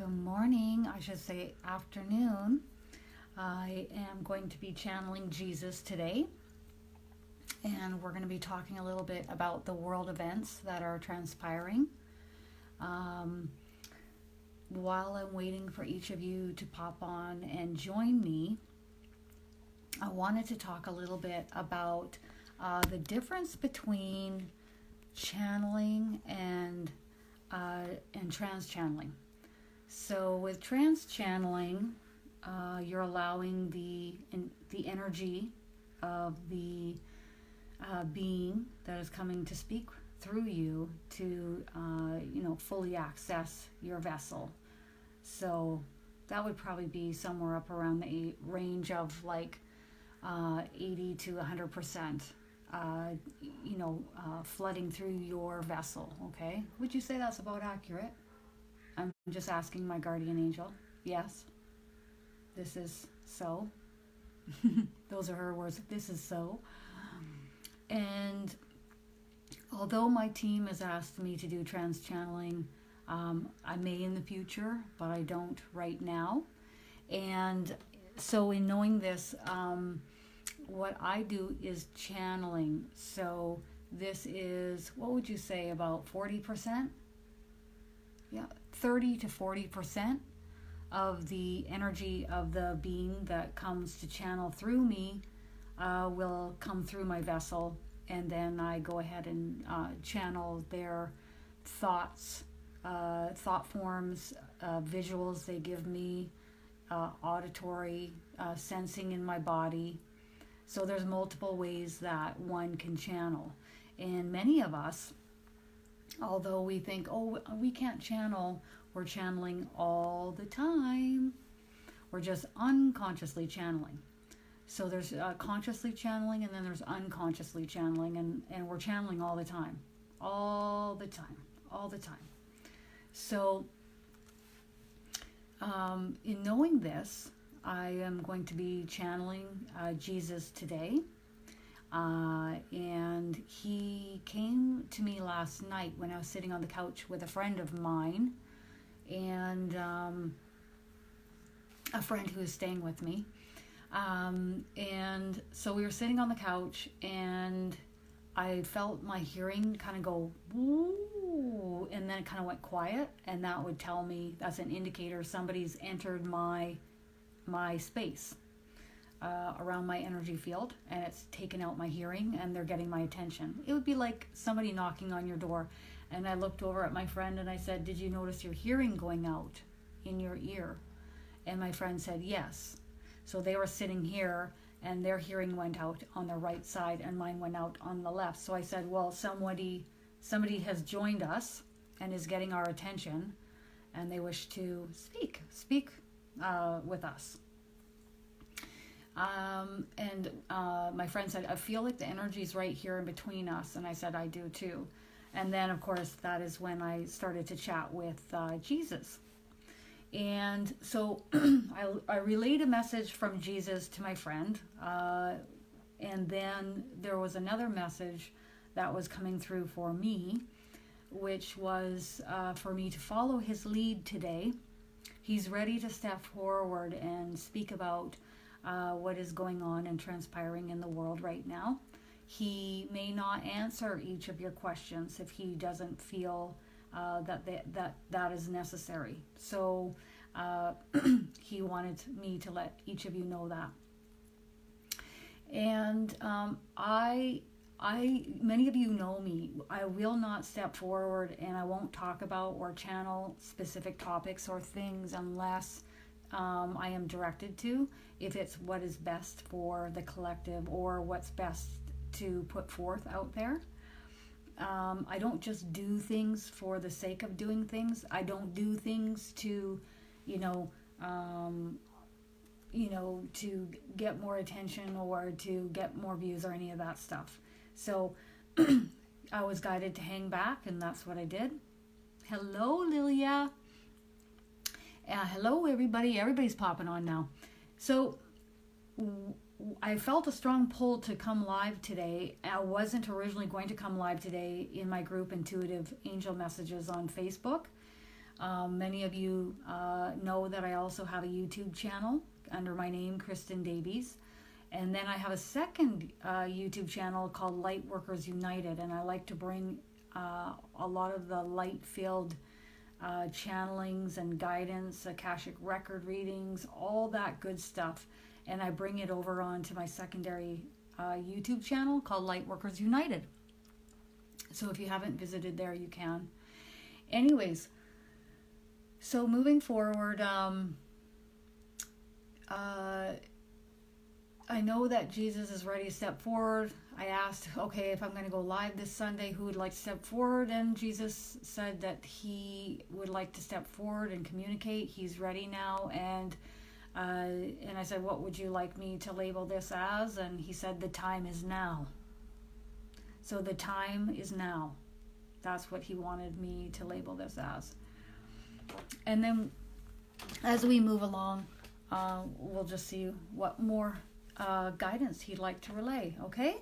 Good morning, I should say afternoon. I am going to be channeling Jesus today, and we're going to be talking a little bit about the world events that are transpiring. While I'm waiting for each of you to pop on and join me, I wanted to talk a little bit about the difference between channeling and trance channeling. So with trance channeling, you're allowing the energy of the being that is coming to speak through you to fully access your vessel. So that would probably be somewhere up around the range of like 80 to 100%. Flooding through your vessel. Okay, would you say that's about accurate? I'm just asking my guardian angel. Yes, this is so. Those are her words. This is so. And although my team has asked me to do trance channeling, I may in the future, but I don't right now. And so in knowing this, what I do is channeling. So this is, what would you say, about 40%? Yeah, 30 to 40% of the energy of the being that comes to channel through me will come through my vessel, and then I go ahead and channel their thoughts, thought forms, visuals they give me, auditory, sensing in my body. So there's multiple ways that one can channel. And many of us, although we think, oh, we can't channel, we're channeling all the time. We're just unconsciously channeling. So there's consciously channeling, and then there's unconsciously channeling, and we're channeling all the time. All the time. All the time. So in knowing this, I am going to be channeling Jesus today. And he came to me last night when I was sitting on the couch with a friend of mine, and a friend who is staying with me. And so we were sitting on the couch, and I felt my hearing kind of go, woo, and then it kind of went quiet, and that would tell me, that's an indicator somebody's entered my space. Around my energy field, and it's taken out my hearing, and they're getting my attention. It would be like somebody knocking on your door, and I looked over at my friend and I said, did you notice your hearing going out in your ear? And my friend said yes. So they were sitting here, and their hearing went out on the right side, and mine went out on the left. So I said, well, somebody has joined us and is getting our attention, and they wish to speak with us. And my friend said, I feel like the energy's right here in between us. And I said, I do too. And then, of course, that is when I started to chat with Jesus. And so I relayed a message from Jesus to my friend. And then there was another message that was coming through for me, which was for me to follow his lead today. He's ready to step forward and speak about what is going on and transpiring in the world right now. He may not answer each of your questions if he doesn't feel that is necessary. So he wanted me to let each of you know that. And many of you know me. I will not step forward, and I won't talk about or channel specific topics or things unless I am directed to, if it's what is best for the collective or what's best to put forth out there. I don't just do things for the sake of doing things. I don't do things to, to get more attention or to get more views or any of that stuff. So I was guided to hang back, and that's what I did. Hello, Lilia. Hello, everybody. Everybody's popping on now. So I felt a strong pull to come live today. I wasn't originally going to come live today in my group Intuitive Angel Messages on Facebook. Many of you know that I also have a YouTube channel under my name, Kristin Davies. And then I have a second YouTube channel called Lightworkers United, and I like to bring a lot of the light-filled channelings and guidance, Akashic record readings, all that good stuff. And I bring it over onto my secondary YouTube channel called Lightworkers United. So if you haven't visited there, you can. Anyways, so moving forward, I know that Jesus is ready to step forward. I asked, okay, if I'm going to go live this Sunday, who would like to step forward? And Jesus said that he would like to step forward and communicate. He's ready now. And I said, what would you like me to label this as? And he said, the time is now. So the time is now. That's what he wanted me to label this as. And then as we move along, we'll just see what more guidance he'd like to relay. Okay?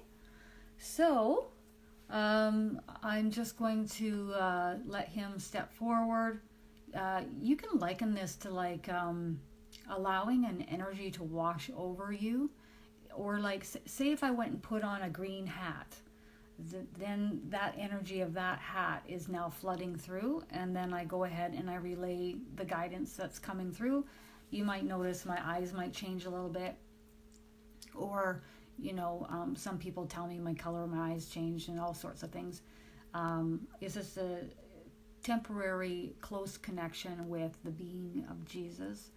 So I'm just going to let him step forward. You can liken this to like allowing an energy to wash over you, or like say if I went and put on a green hat, then that energy of that hat is now flooding through, and then I go ahead and I relay the guidance that's coming through. You might notice my eyes might change a little bit, or some people tell me my color of my eyes changed and all sorts of things. It's just a temporary close connection with the being of Jesus,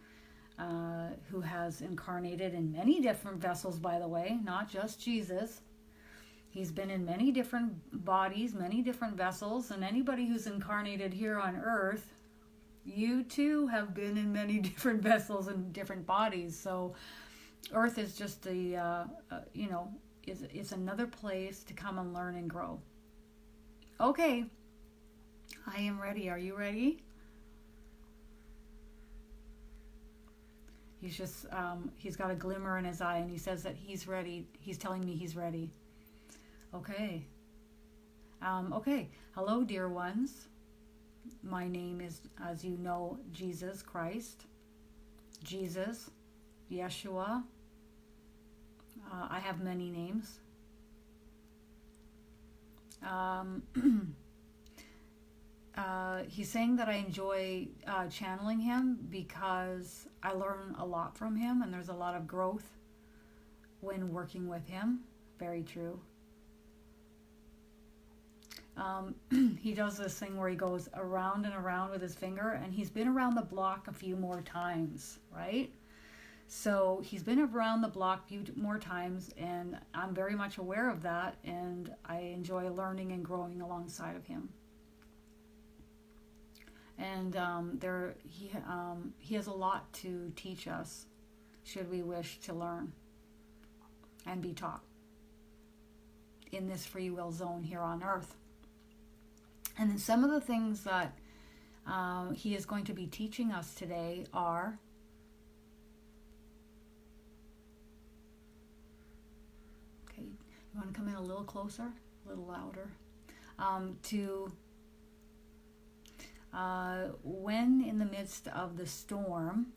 who has incarnated in many different vessels, by the way, not just Jesus. He's been in many different bodies, many different vessels, and anybody who's incarnated here on Earth, you too have been in many different vessels and different bodies. So Earth is just it's another place to come and learn and grow. Okay, I am ready. Are you ready? He's just, he's got a glimmer in his eye, and he says that he's ready. He's telling me he's ready. Okay. Okay. Hello, dear ones. My name is, as you know, Jesus Christ. Jesus. Yeshua. I have many names. He's saying that I enjoy channeling him because I learn a lot from him, and there's a lot of growth when working with him. Very true. He does this thing where he goes around and around with his finger, and he's been around the block a few more times, right? So he's been around the block a few more times, and I'm very much aware of that, and I enjoy learning and growing alongside of him. And he has a lot to teach us, should we wish to learn and be taught in this free will zone here on Earth. And then some of the things that he is going to be teaching us today are okay, you want to come in a little closer, a little louder, when in the midst of the storm,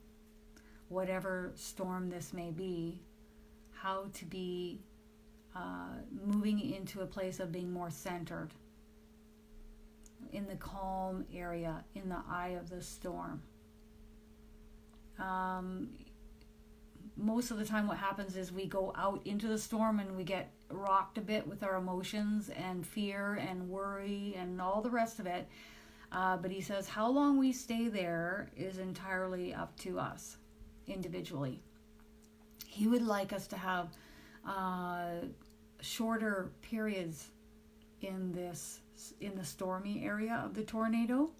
whatever storm this may be, how to be moving into a place of being more centered, in the calm area, in the eye of the storm. Most of the time what happens is we go out into the storm and we get rocked a bit with our emotions and fear and worry and all the rest of it. But he says how long we stay there is entirely up to us individually. He would like us to have shorter periods in the stormy area of the tornado,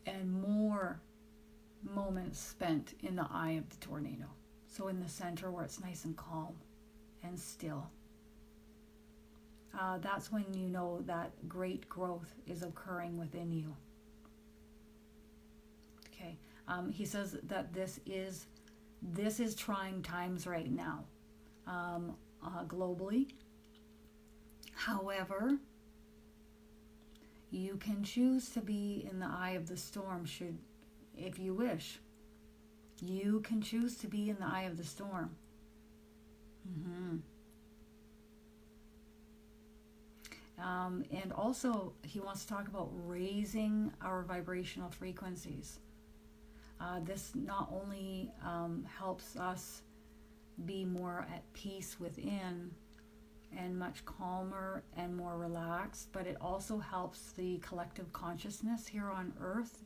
and more moments spent in the eye of the tornado. So in the center where it's nice and calm and still. That's when you know that great growth is occurring within you. Okay. He says that this is trying times right now, globally. However, You can choose to be in the eye of the storm if you wish. You can choose to be in the eye of the storm. And also, he wants to talk about raising our vibrational frequencies. This not only helps us be more at peace within and much calmer and more relaxed, but it also helps the collective consciousness here on Earth,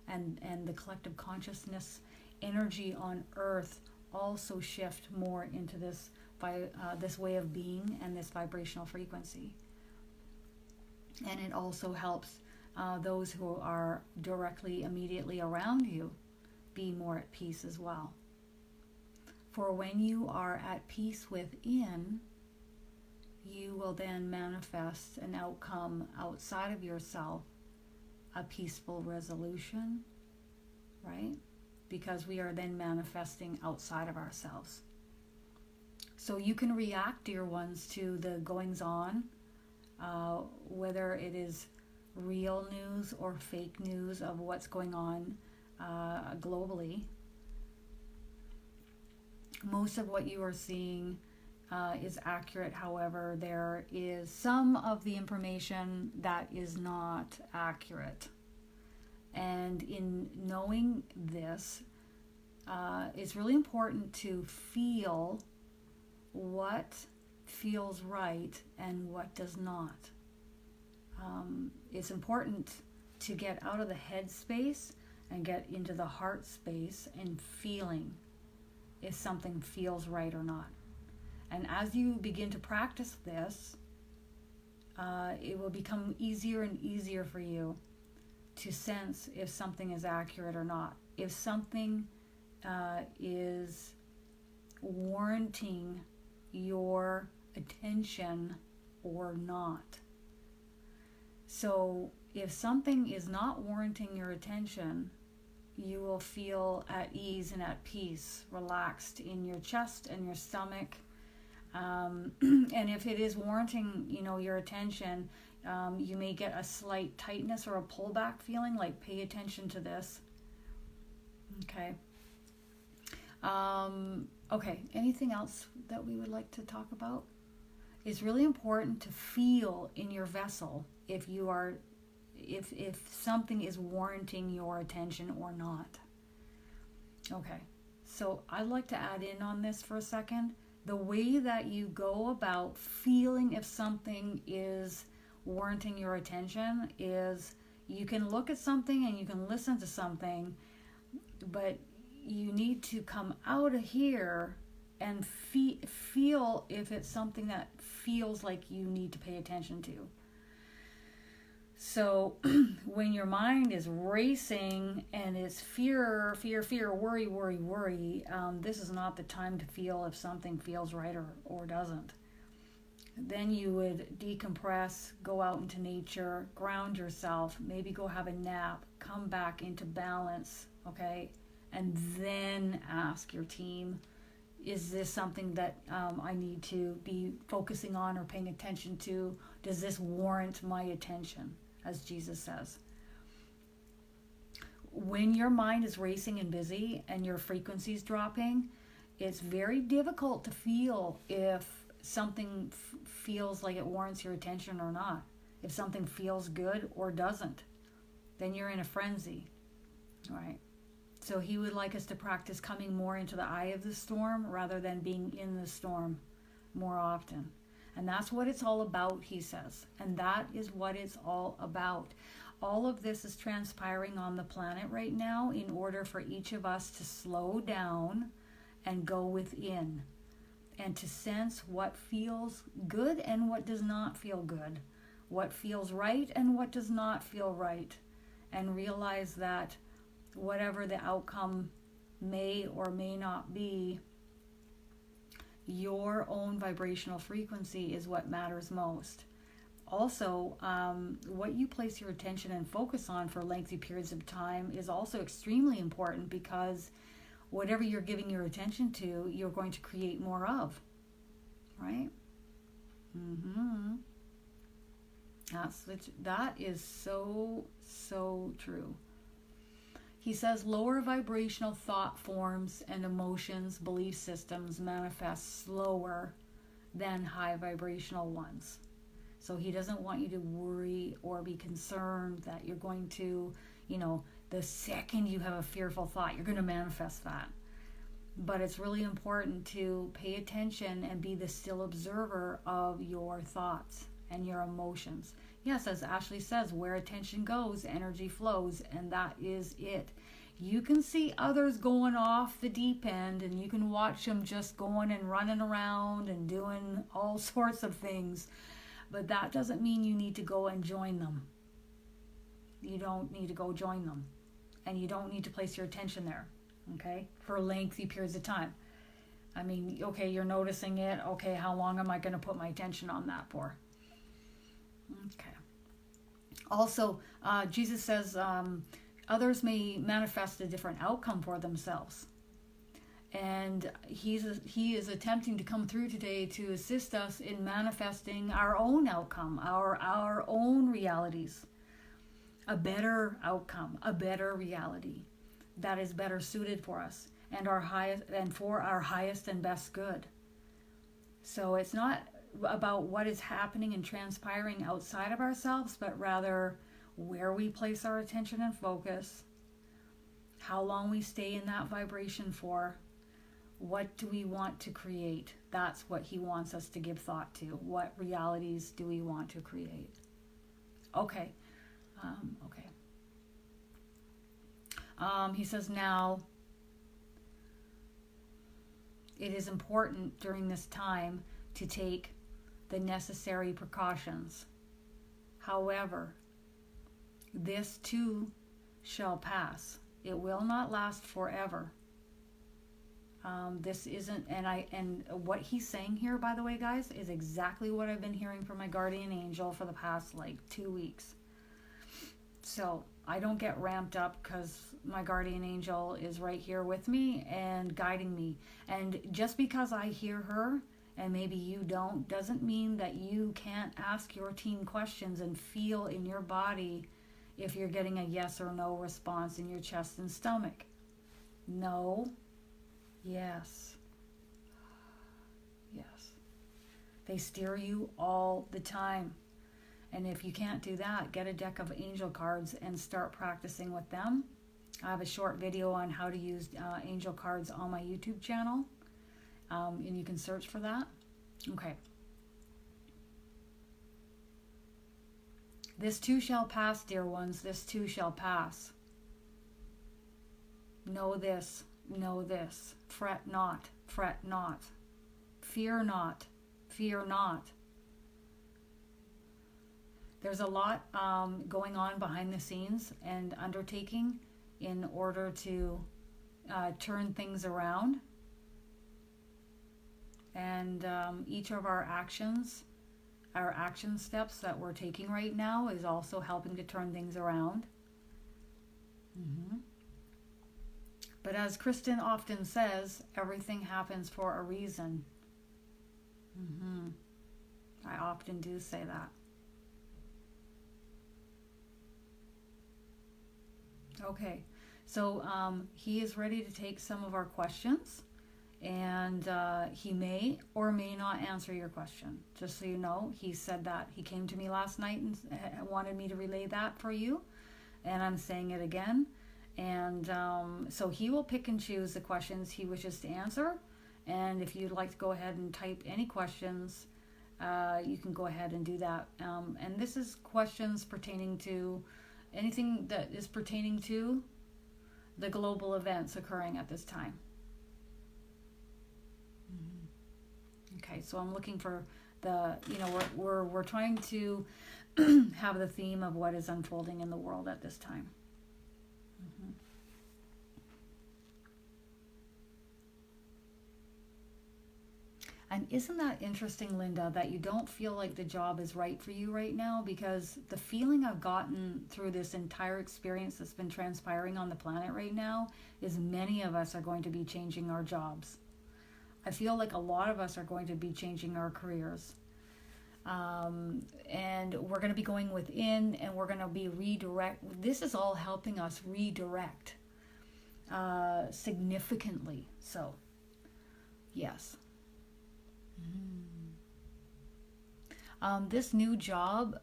and the collective consciousness energy on Earth also shift more into this way of being and this vibrational frequency. And it also helps those who are directly, immediately around you be more at peace as well. For when you are at peace within, you will then manifest an outcome outside of yourself, a peaceful resolution, right? Because we are then manifesting outside of ourselves. So you can react, dear ones, to the goings on, whether it is real news or fake news of what's going on globally. Most of what you are seeing is accurate. However, there is some of the information that is not accurate. And in knowing this, it's really important to feel what feels right and what does not. It's important to get out of the head space and get into the heart space and feeling if something feels right or not. And as you begin to practice this, it will become easier and easier for you to sense if something is accurate or not. If something is warranting your attention or not. So if something is not warranting your attention, you will feel at ease and at peace, relaxed in your chest and your stomach. And if it is warranting, your attention, you may get a slight tightness or a pullback feeling, like pay attention to this. Okay. Okay, anything else that we would like to talk about? It's really important to feel in your vessel if something is warranting your attention or not. Okay, so I'd like to add in on this for a second. The way that you go about feeling if something is warranting your attention is you can look at something and you can listen to something, but you need to come out of here and feel if it's something that feels like you need to pay attention to. So when your mind is racing and it's fear, worry, this is not the time to feel if something feels right or doesn't. Then you would decompress, go out into nature, ground yourself, maybe go have a nap, come back into balance, okay? And then ask your team, is this something that I need to be focusing on or paying attention to? Does this warrant my attention, as Jesus says? When your mind is racing and busy and your frequency is dropping, it's very difficult to feel if something feels like it warrants your attention or not. If something feels good or doesn't, then you're in a frenzy, all right? So he would like us to practice coming more into the eye of the storm rather than being in the storm more often. And that's what it's all about, he says. And that is what it's all about. All of this is transpiring on the planet right now in order for each of us to slow down and go within and to sense what feels good and what does not feel good, what feels right and what does not feel right, and realize that whatever the outcome may or may not be, your own vibrational frequency is what matters most. Also, what you place your attention and focus on for lengthy periods of time is also extremely important, because whatever you're giving your attention to, you're going to create more of, right? That is so, so true. He says lower vibrational thought forms and emotions, belief systems manifest slower than high vibrational ones. So he doesn't want you to worry or be concerned that you're going to, the second you have a fearful thought, you're going to manifest that. But it's really important to pay attention and be the still observer of your thoughts and your emotions. Yes, as Ashley says, where attention goes, energy flows, and that is it. You can see others going off the deep end, and you can watch them just going and running around and doing all sorts of things, but that doesn't mean you need to go and join them. You don't need to go join them, and you don't need to place your attention there, okay, for lengthy periods of time. I mean, okay, you're noticing it. Okay, how long am I going to put my attention on that for? Okay. Also, Jesus says others may manifest a different outcome for themselves. And he is attempting to come through today to assist us in manifesting our own outcome, our own realities. A better outcome, a better reality that is better suited for us and for our highest and best good. So it's not about what is happening and transpiring outside of ourselves, but rather where we place our attention and focus, how long we stay in that vibration for, what do we want to create. That's what he wants us to give thought to. What realities do we want to create? Okay. He says now, it is important during this time to take the necessary precautions. However, this too shall pass. It will not last forever. This isn't, and what he's saying here, by the way, guys, is exactly what I've been hearing from my guardian angel for the past 2 weeks. So I don't get ramped up because my guardian angel is right here with me and guiding me. And just because I hear her and maybe you don't, doesn't mean that you can't ask your team questions and feel in your body if you're getting a yes or no response in your chest and stomach. No. Yes. Yes. They steer you all the time. And if you can't do that, get a deck of angel cards and start practicing with them. I have a short video on how to use angel cards on my YouTube channel. And you can search for that. Okay. This too shall pass, dear ones. This too shall pass. Know this. Know this. Fret not. Fret not. Fear not. Fear not. There's a lot going on behind the scenes and undertaking in order to turn things around. And each of our action steps that we're taking right now is also helping to turn things around. Mm-hmm. But as Kristin often says, everything happens for a reason. Mm-hmm. I often do say that. Okay, so he is ready to take some of our questions, and he may or may not answer your question. Just so you know, he said that. He came to me last night and wanted me to relay that for you, and I'm saying it again. And so he will pick and choose the questions he wishes to answer, and if you'd like to go ahead and type any questions, you can go ahead and do that. And this is questions pertaining to anything that is pertaining to the global events occurring at this time. Okay, so I'm looking for the, we're trying to have the theme of what is unfolding in the world at this time. Mm-hmm. And isn't that interesting, Linda, that you don't feel like the job is right for you right now? Because the feeling I've gotten through this entire experience that's been transpiring on the planet right now is many of us are going to be changing our jobs. I feel like a lot of us are going to be changing our careers. And we're going to be going within, and we're going to be redirect. This is all helping us redirect significantly. So, yes. This new job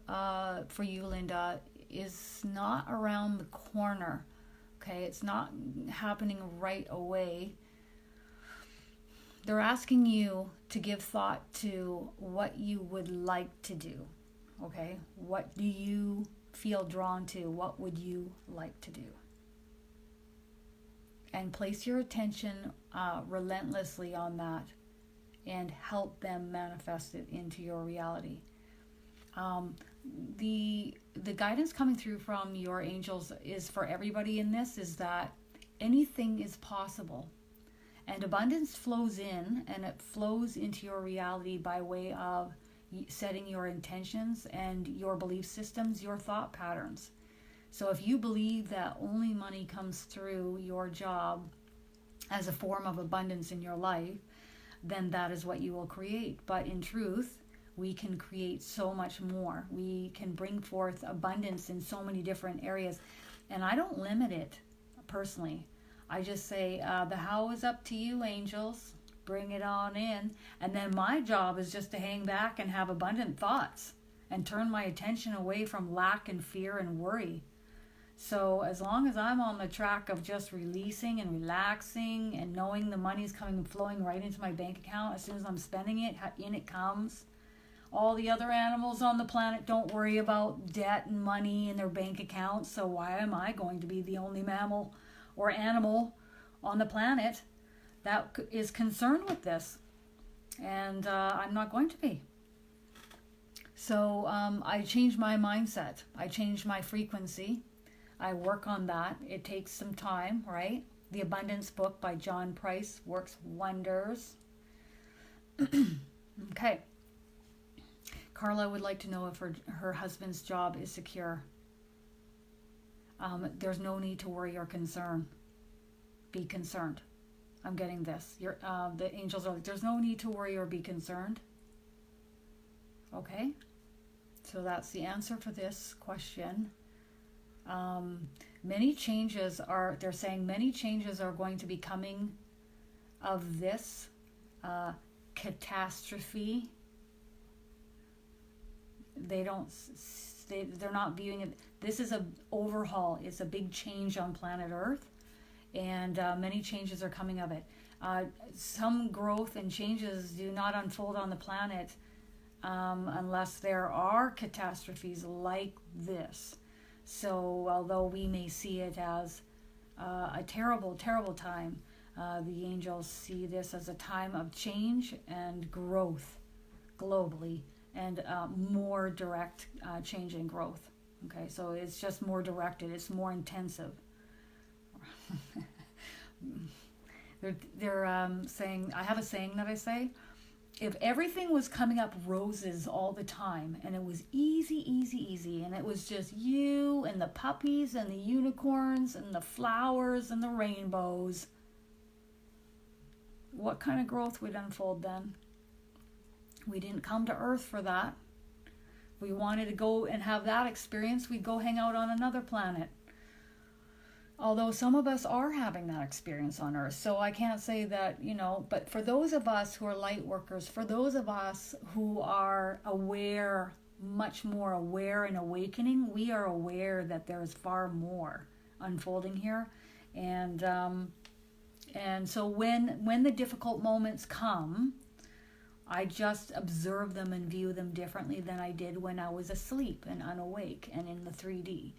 for you, Linda, is not around the corner. Okay, it's not happening right away. They're asking you to give thought to what you would like to do. Okay, what do you feel drawn to? What would you like to do? And place your attention relentlessly on that and help them manifest it into your reality. The guidance coming through from your angels is for everybody in this is that anything is possible. And abundance flows in, and it flows into your reality by way of setting your intentions and your belief systems, your thought patterns. So if you believe that only money comes through your job as a form of abundance in your life, then that is what you will create. But in truth, we can create so much more. We can bring forth abundance in so many different areas. And I don't limit it personally. I just say, the how is up to you, angels. Bring it on in. And then my job is just to hang back and have abundant thoughts and turn my attention away from lack and fear and worry. So as long as I'm on the track of just releasing and relaxing and knowing the money's coming flowing right into my bank account, as soon as I'm spending it, in it comes. All the other animals on the planet don't worry about debt and money in their bank accounts. So why am I going to be the only mammal or animal on the planet that is concerned with this? And I'm not going to be. So I change my mindset. I change my frequency. I work on that. It takes some time, right? The Abundance book by John Price works wonders. Okay. Carla would like to know if her husband's job is secure. There's no need to worry or concern. Be concerned. I'm getting this. The angels are like, there's no need to worry or be concerned. Okay? So that's the answer for this question. They're saying many changes are going to be coming of this catastrophe. They're not viewing it. This is an overhaul. It's a big change on planet Earth, and many changes are coming of it. Some growth and changes do not unfold on the planet unless there are catastrophes like this. So although we may see it as a terrible, terrible time, the angels see this as a time of change and growth globally, and more direct change and growth. Okay, so it's just more directed. It's more intensive. They're saying, I have a saying that I say, if everything was coming up roses all the time, and it was easy, and it was just you and the puppies and the unicorns and the flowers and the rainbows, what kind of growth would unfold then? We didn't come to Earth for that. We wanted to go and have that experience, we'd go hang out on another planet. Although some of us are having that experience on Earth. So I can't say that, but for those of us who are light workers, for those of us who are aware, much more aware and awakening, we are aware that there's far more unfolding here. And so when the difficult moments come, I just observe them and view them differently than I did when I was asleep and unawake and in the 3D.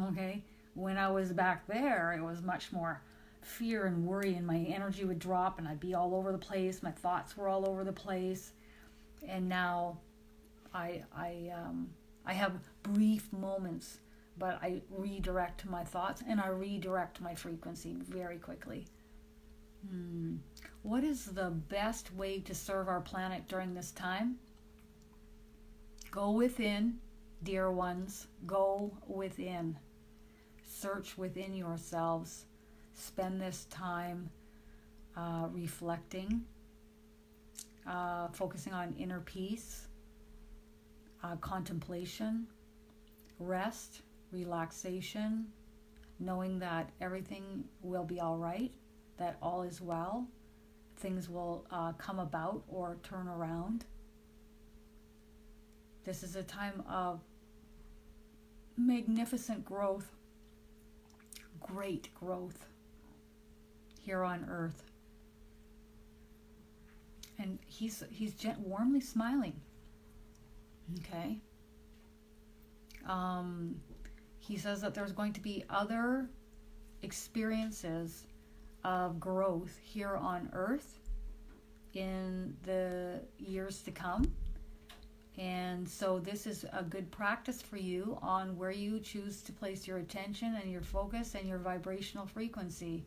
Okay? When I was back there, it was much more fear and worry, and my energy would drop and I'd be all over the place. My thoughts were all over the place. And now I have brief moments, but I redirect my thoughts and I redirect my frequency very quickly. What is the best way to serve our planet during this time? Go within, dear ones. Go within. Search within yourselves. Spend this time reflecting, focusing on inner peace, contemplation, rest, relaxation, knowing that everything will be all right, that all is well, things will come about or turn around. This is a time of magnificent growth, great growth here on earth. And he's warmly smiling. Okay. He says that there's going to be other experiences of growth here on earth in the years to come. And so this is a good practice for you on where you choose to place your attention and your focus and your vibrational frequency.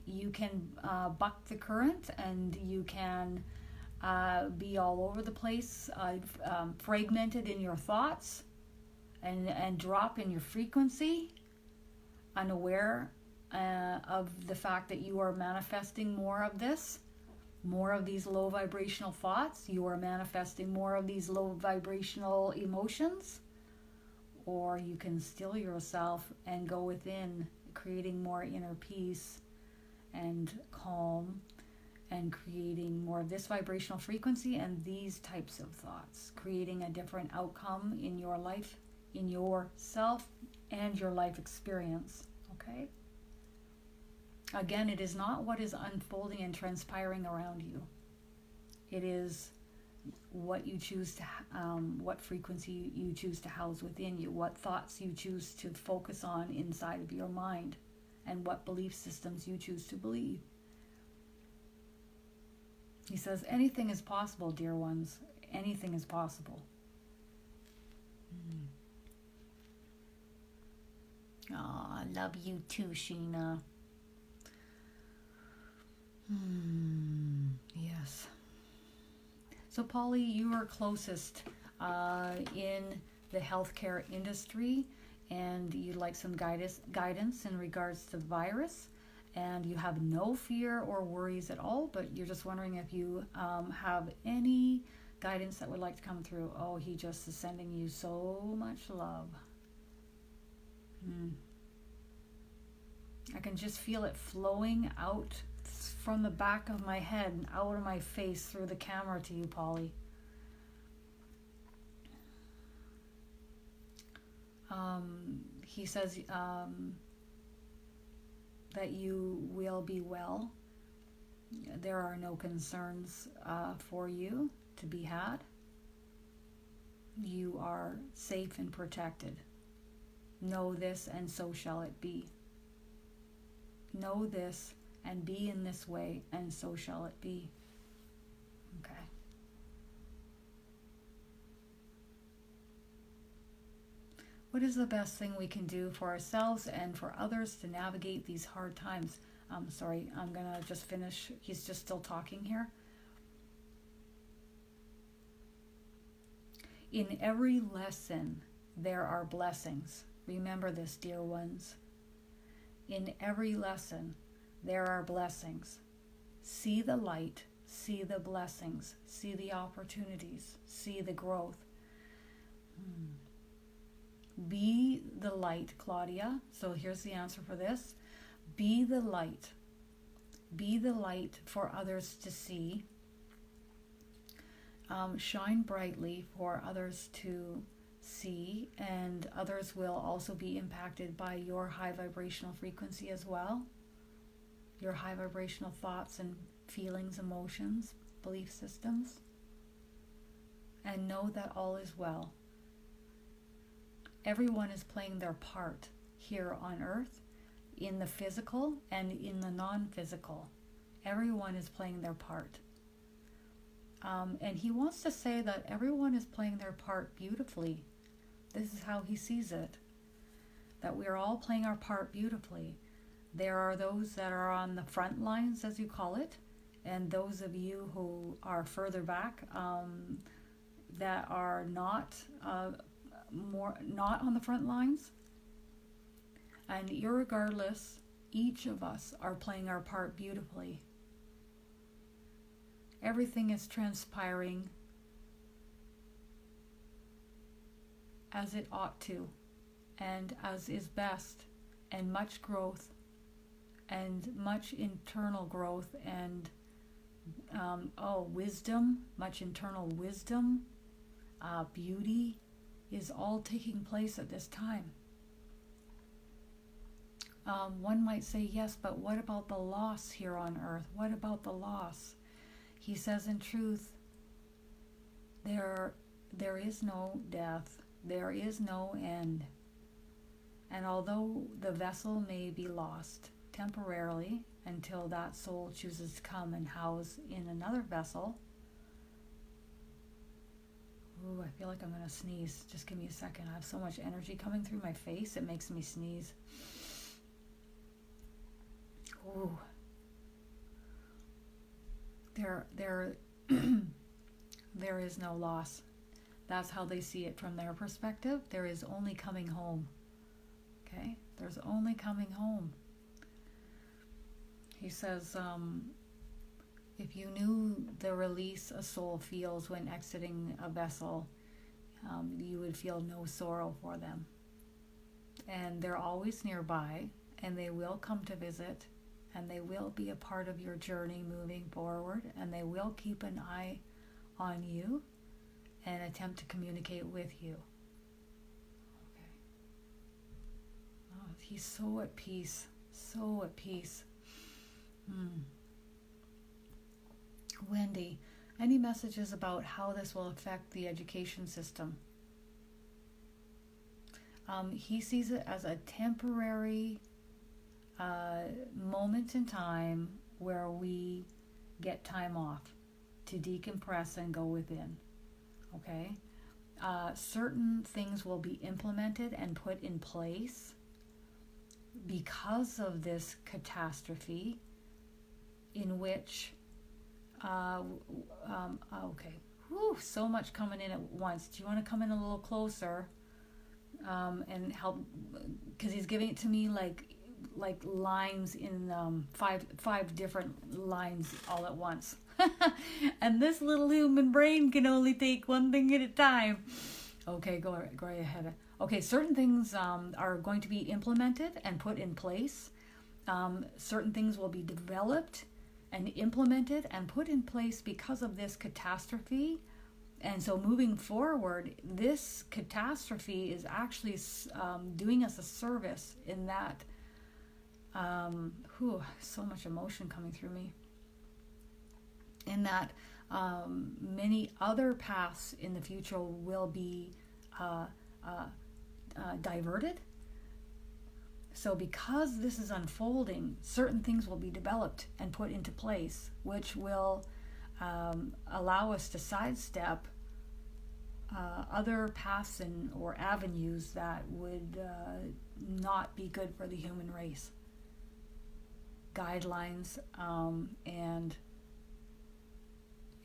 You can buck the current, and you can be all over the place, fragmented in your thoughts, and drop in your frequency, unaware of the fact that you are manifesting more of this, more of these low vibrational thoughts. You are manifesting more of these low vibrational emotions. Or you can still yourself and go within, creating more inner peace and calm, and creating more of this vibrational frequency and these types of thoughts, creating a different outcome in your life, in yourself, and your life experience. Okay? Again, it is not what is unfolding and transpiring around you. It is what you choose to, what frequency you choose to house within you, what thoughts you choose to focus on inside of your mind, and what belief systems you choose to believe. He says, anything is possible, dear ones. Anything is possible. I love you too, Sheena. Yes. So, Polly, you are closest in the healthcare industry, and you'd like some guidance in regards to the virus, and you have no fear or worries at all, but you're just wondering if you have any guidance that would like to come through. Oh, he just is sending you so much love. I can just feel it flowing out from the back of my head and out of my face through the camera to you, Polly. He says that you will be well. There are no concerns for you to be had. You are safe and protected. Know this, and so shall it be. Know this, and be in this way, and so shall it be. Okay. What is the best thing we can do for ourselves and for others to navigate these hard times? Sorry, I'm going to just finish. He's just still talking here. In every lesson, there are blessings. Remember this, dear ones. In every lesson, there are blessings. See the light, see the blessings, see the opportunities, see the growth. Be the light, Claudia. So here's the answer for this. Be the light. Be the light for others to see. Shine brightly for others to see, and others will also be impacted by your high vibrational frequency as well. Your high vibrational thoughts and feelings, emotions, belief systems. And know that all is well. Everyone is playing their part here on earth, in the physical and in the non-physical. Everyone is playing their part. And he wants to say that everyone is playing their part beautifully. This is how he sees it. That we are all playing our part beautifully. There are those that are on the front lines, as you call it, and those of you who are further back that are not on the front lines. And irregardless, each of us are playing our part beautifully. Everything is transpiring as it ought to, and as is best, and much growth, and much internal growth, and wisdom, much internal wisdom, beauty is all taking place at this time. One might say, yes, but what about the loss here on earth? What about the loss? He says, in truth, there is no death, there is no end. And although the vessel may be lost temporarily until that soul chooses to come and house in another vessel. Ooh, I feel like I'm going to sneeze. Just give me a second. I have so much energy coming through my face, it makes me sneeze. Ooh. There is no loss. That's how they see it from their perspective. There is only coming home. Okay? There's only coming home. He says, if you knew the release a soul feels when exiting a vessel, you would feel no sorrow for them. And they're always nearby, and they will come to visit, and they will be a part of your journey moving forward, and they will keep an eye on you and attempt to communicate with you. Okay. Oh, he's so at peace, so at peace. Wendy, any messages about how this will affect the education system? He sees it as a temporary moment in time where we get time off to decompress and go within. Okay? Certain things will be implemented and put in place because of this catastrophe, in which okay, whew, so much coming in at once. Do you want to come in a little closer and help? Because he's giving it to me like lines in five different lines all at once. And this little human brain can only take one thing at a time. Okay, go right ahead. Okay, certain things are going to be implemented and put in place. Certain things will be developed and implemented and put in place because of this catastrophe. And so moving forward, this catastrophe is actually doing us a service in that, so much emotion coming through me, in that many other paths in the future will be diverted. So because this is unfolding, certain things will be developed and put into place, which will allow us to sidestep other paths or avenues that would not be good for the human race. Guidelines, and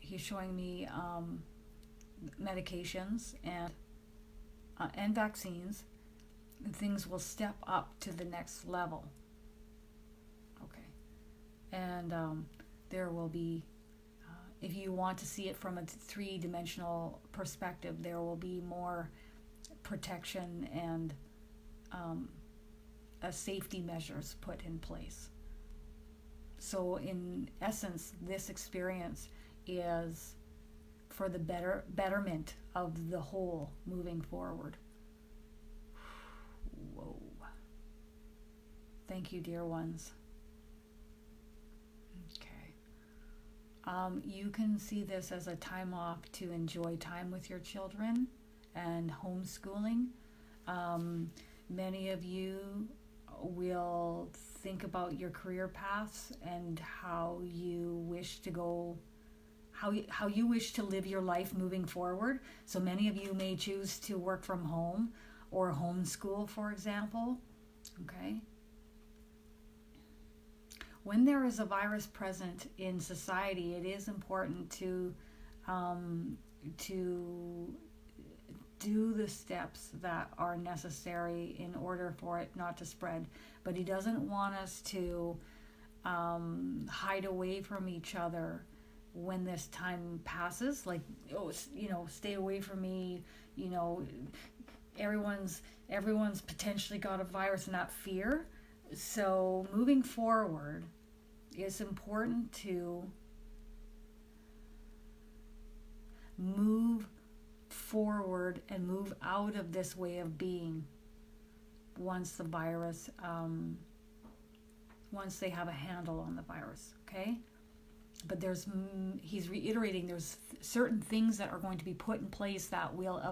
he's showing me medications and vaccines. Things will step up to the next level. Okay. And there will be, if you want to see it from a three-dimensional perspective, there will be more protection and safety measures put in place. So in essence, this experience is for the betterment of the whole moving forward. Whoa. Thank you, dear ones. Okay. You can see this as a time off to enjoy time with your children and homeschooling. Many of you will think about your career paths and how you wish to go, how you wish to live your life moving forward. So many of you may choose to work from home or homeschool, for example. Okay. When there is a virus present in society, it is important to do the steps that are necessary in order for it not to spread. But he doesn't want us to hide away from each other when this time passes. Like, stay away from me, everyone's potentially got a virus and that fear. So moving forward, it's important to move forward and move out of this way of being once the virus, once they have a handle on the virus, okay? But he's reiterating there's certain things that are going to be put in place that will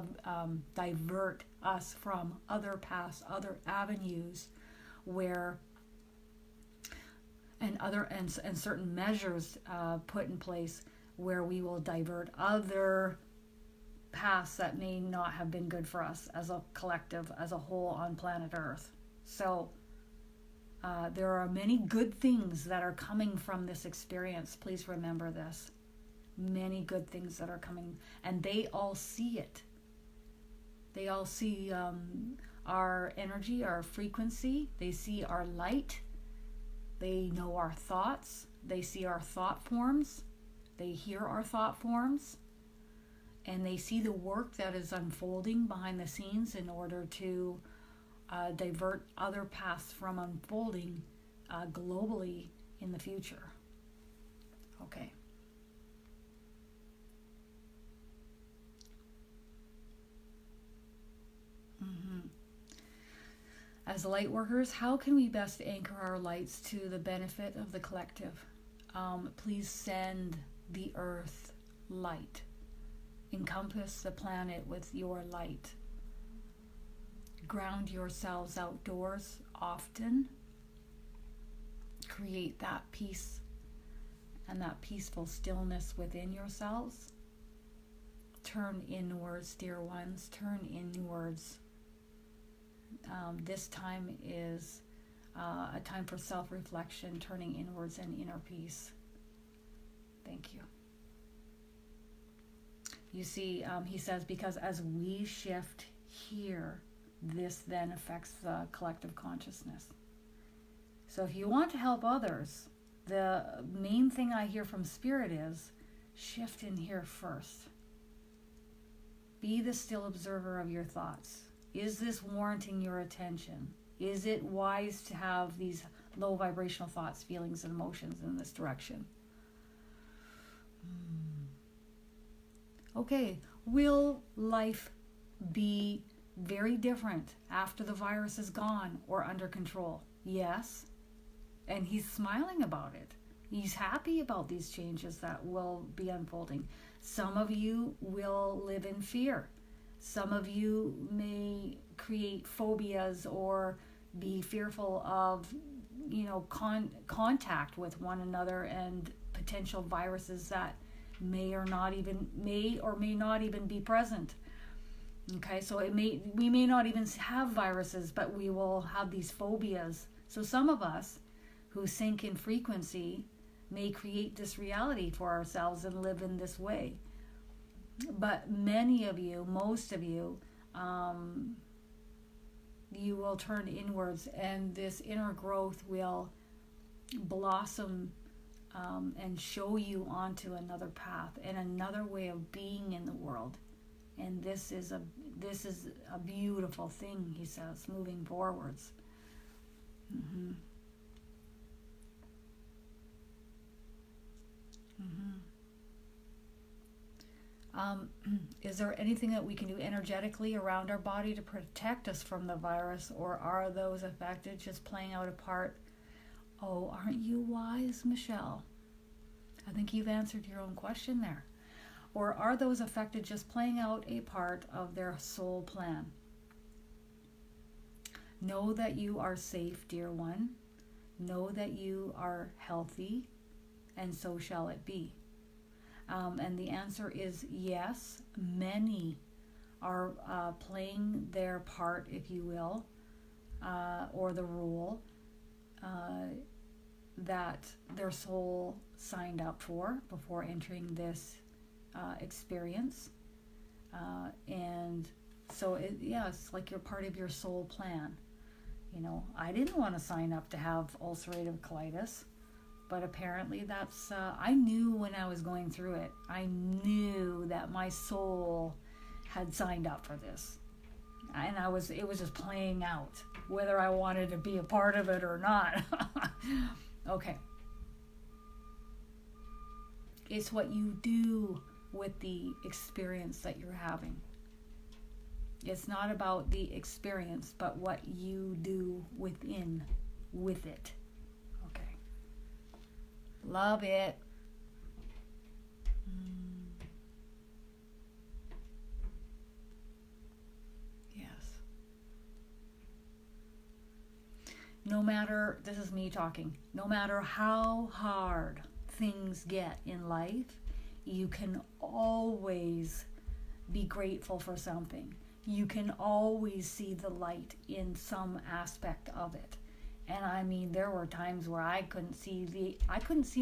divert us from other paths, other avenues where, and certain measures put in place where we will divert other paths that may not have been good for us as a collective, as a whole on planet Earth. So there are many good things that are coming from this experience. Please remember this. Many good things that are coming, and they all see it. They all see our energy, our frequency. They see our light. They know our thoughts. They see our thought forms. They hear our thought forms. And they see the work that is unfolding behind the scenes in order to divert other paths from unfolding globally in the future. Okay. As light workers, how can we best anchor our lights to the benefit of the collective? Please send the earth light. Encompass the planet with your light. Ground yourselves outdoors often. Create that peace and that peaceful stillness within yourselves. Turn inwards, dear ones. Turn inwards. This time is a time for self-reflection, turning inwards and inner peace. Thank you. You see, he says, because as we shift here, this then affects the collective consciousness. So if you want to help others, the main thing I hear from Spirit is shift in here first. Be the still observer of your thoughts. Is this warranting your attention? Is it wise to have these low vibrational thoughts, feelings, and emotions in this direction? Okay, will life be very different after the virus is gone or under control? Yes. And he's smiling about it. He's happy about these changes that will be unfolding. Some of you will live in fear. Some of you may create phobias or be fearful of, contact with one another and potential viruses that may or may not even be present. Okay, so we may not even have viruses, but we will have these phobias. So some of us who sink in frequency may create this reality for ourselves and live in this way. But many of you, most of you, you will turn inwards, and this inner growth will blossom and show you onto another path and another way of being in the world. And this is a beautiful thing, he says, moving forwards. Is there anything that we can do energetically around our body to protect us from the virus, or are those affected just playing out a part? Oh, aren't you wise, Michelle? I think you've answered your own question there. Or are those affected just playing out a part of their soul plan? Know that you are safe, dear one. Know that you are healthy, and so shall it be. And the answer is yes. Many are playing their part, if you will, or the role that their soul signed up for before entering this experience. And so it's like you're part of your soul plan. I didn't want to sign up to have ulcerative colitis, but apparently that's, I knew when I was going through it, I knew that my soul had signed up for this. And it was just playing out, whether I wanted to be a part of it or not. Okay. It's what you do with the experience that you're having. It's not about the experience, but what you do with it. Okay. Love it. Yes. No matter, this is me talking, no matter how hard things get in life, you can always be grateful for something. You can always see the light in some aspect of it. And I mean, there were times where I couldn't see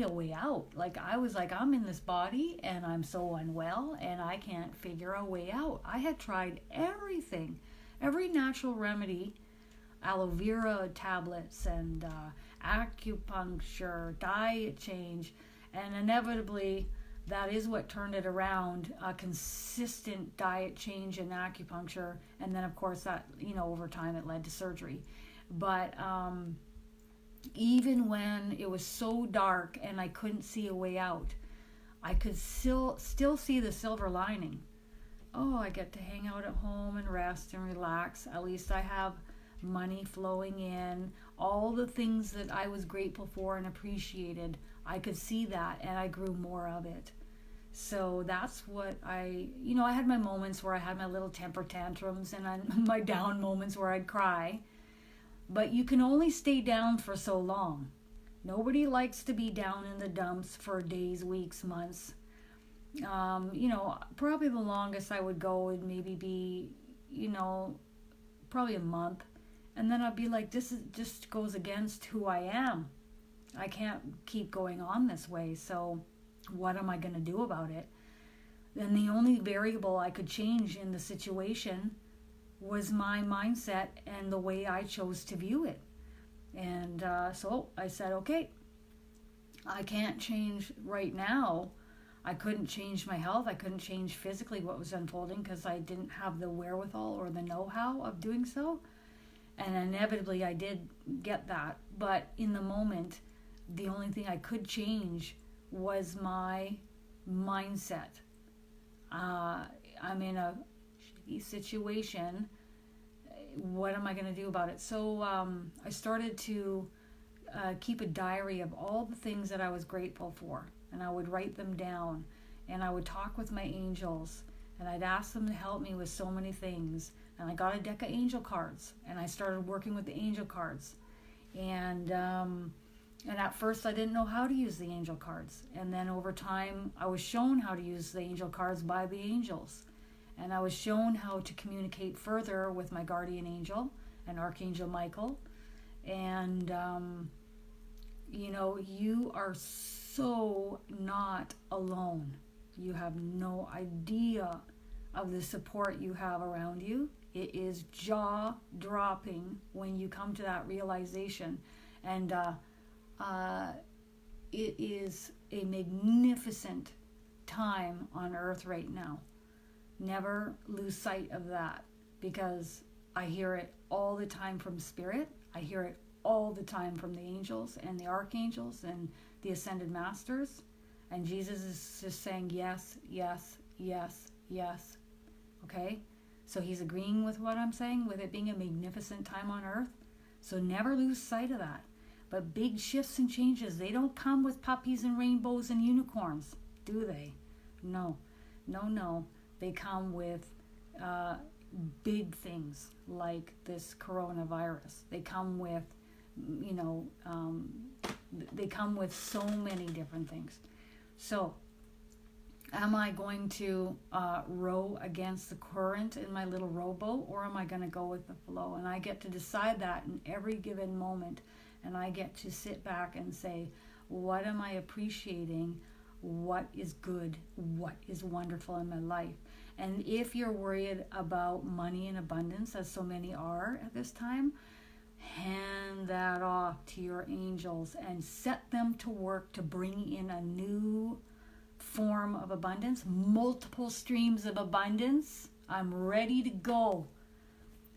a way out. Like, I was like, I'm in this body and I'm so unwell and I can't figure a way out. I had tried everything, every natural remedy, aloe vera tablets and acupuncture, diet change, and inevitably that is what turned it around, a consistent diet change and acupuncture. And then, of course, that, over time it led to surgery. But even when it was so dark and I couldn't see a way out, I could still see the silver lining. Oh, I get to hang out at home and rest and relax. At least I have money flowing in. All the things that I was grateful for and appreciated, I could see that, and I grew more of it. So that's what I had my moments where I had my little temper tantrums and my down moments where I'd cry. But you can only stay down for so long. Nobody likes to be down in the dumps for days, weeks, months. Probably the longest I would go would maybe be, probably a month. And then I'd be like, this just goes against who I am. I can't keep going on this way. So what am I going to do about it? Then the only variable I could change in the situation was my mindset and the way I chose to view it. And so I said, okay, I can't change right now. I couldn't change my health. I couldn't change physically what was unfolding because I didn't have the wherewithal or the know-how of doing so. And inevitably I did get that. But in the moment, the only thing I could change was my mindset. I'm in a shitty situation. What am I going to do about it? So I started to keep a diary of all the things that I was grateful for. And I would write them down. And I would talk with my angels. And I'd ask them to help me with so many things. And I got a deck of angel cards. And I started working with the angel cards. And at first I didn't know how to use the angel cards. And then over time I was shown how to use the angel cards by the angels. And I was shown how to communicate further with my guardian angel and Archangel Michael. And, you are so not alone. You have no idea of the support you have around you. It is jaw-dropping when you come to that realization. And it is a magnificent time on earth right now. Never lose sight of that, because I hear it all the time from Spirit. I hear it all the time from the angels and the archangels and the ascended masters. And Jesus is just saying yes, yes, yes, yes. Okay? So he's agreeing with what I'm saying, with it being a magnificent time on earth. So never lose sight of that. But big shifts and changes, they don't come with puppies and rainbows and unicorns, do they? No. They come with big things like this coronavirus. They come with, they come with so many different things. So, am I going to row against the current in my little rowboat, or am I going to go with the flow? And I get to decide that in every given moment. And I get to sit back and say, what am I appreciating? What is good? What is wonderful in my life? And if you're worried about money and abundance, as so many are at this time, hand that off to your angels and set them to work to bring in a new form of abundance, multiple streams of abundance. I'm ready to go.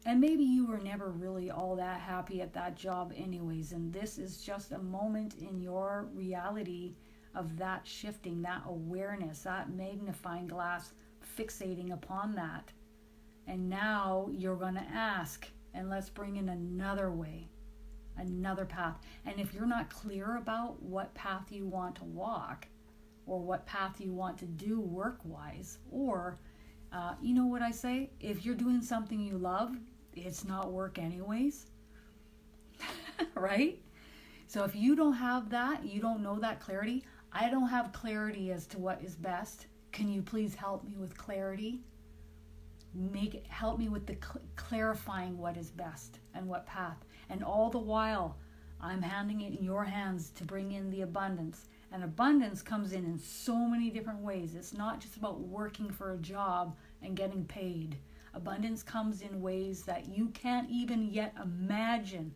And maybe you were never really all that happy at that job anyways, and this is just a moment in your reality of that shifting, that awareness, that magnifying glass fixating upon that. And now you're going to ask, and let's bring in another way, another path. And if you're not clear about what path you want to walk, or what path you want to do work-wise, or you know what I say? If you're doing something you love, it's not work anyways. Right? So if you don't have that, you don't know that clarity. I don't have clarity as to what is best. Can you please help me with clarity? Help me with the clarifying what is best and what path. And all the while, I'm handing it in your hands to bring in the abundance. And abundance comes in so many different ways. It's not just about working for a job and getting paid. Abundance comes in ways that you can't even yet imagine.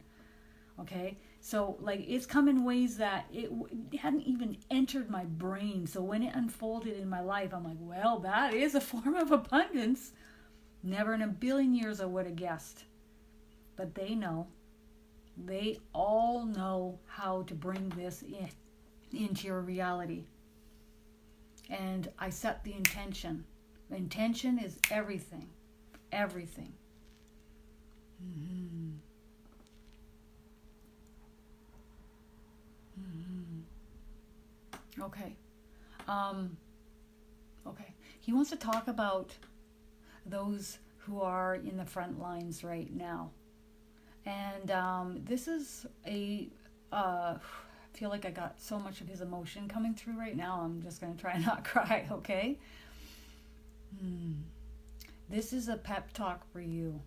Okay? So, like, it's come in ways that it hadn't even entered my brain. So when it unfolded in my life, I'm like, well, that is a form of abundance. Never in a billion years I would have guessed. But they know. They all know how to bring this into your reality. And I set the intention. Intention is everything. Everything. Mm-hmm. Mm-hmm. Okay. Okay. He wants to talk about those who are in the front lines right now. And this is I feel like I got so much of his emotion coming through right now. I'm just going to try and not cry, okay? This is a pep talk for you,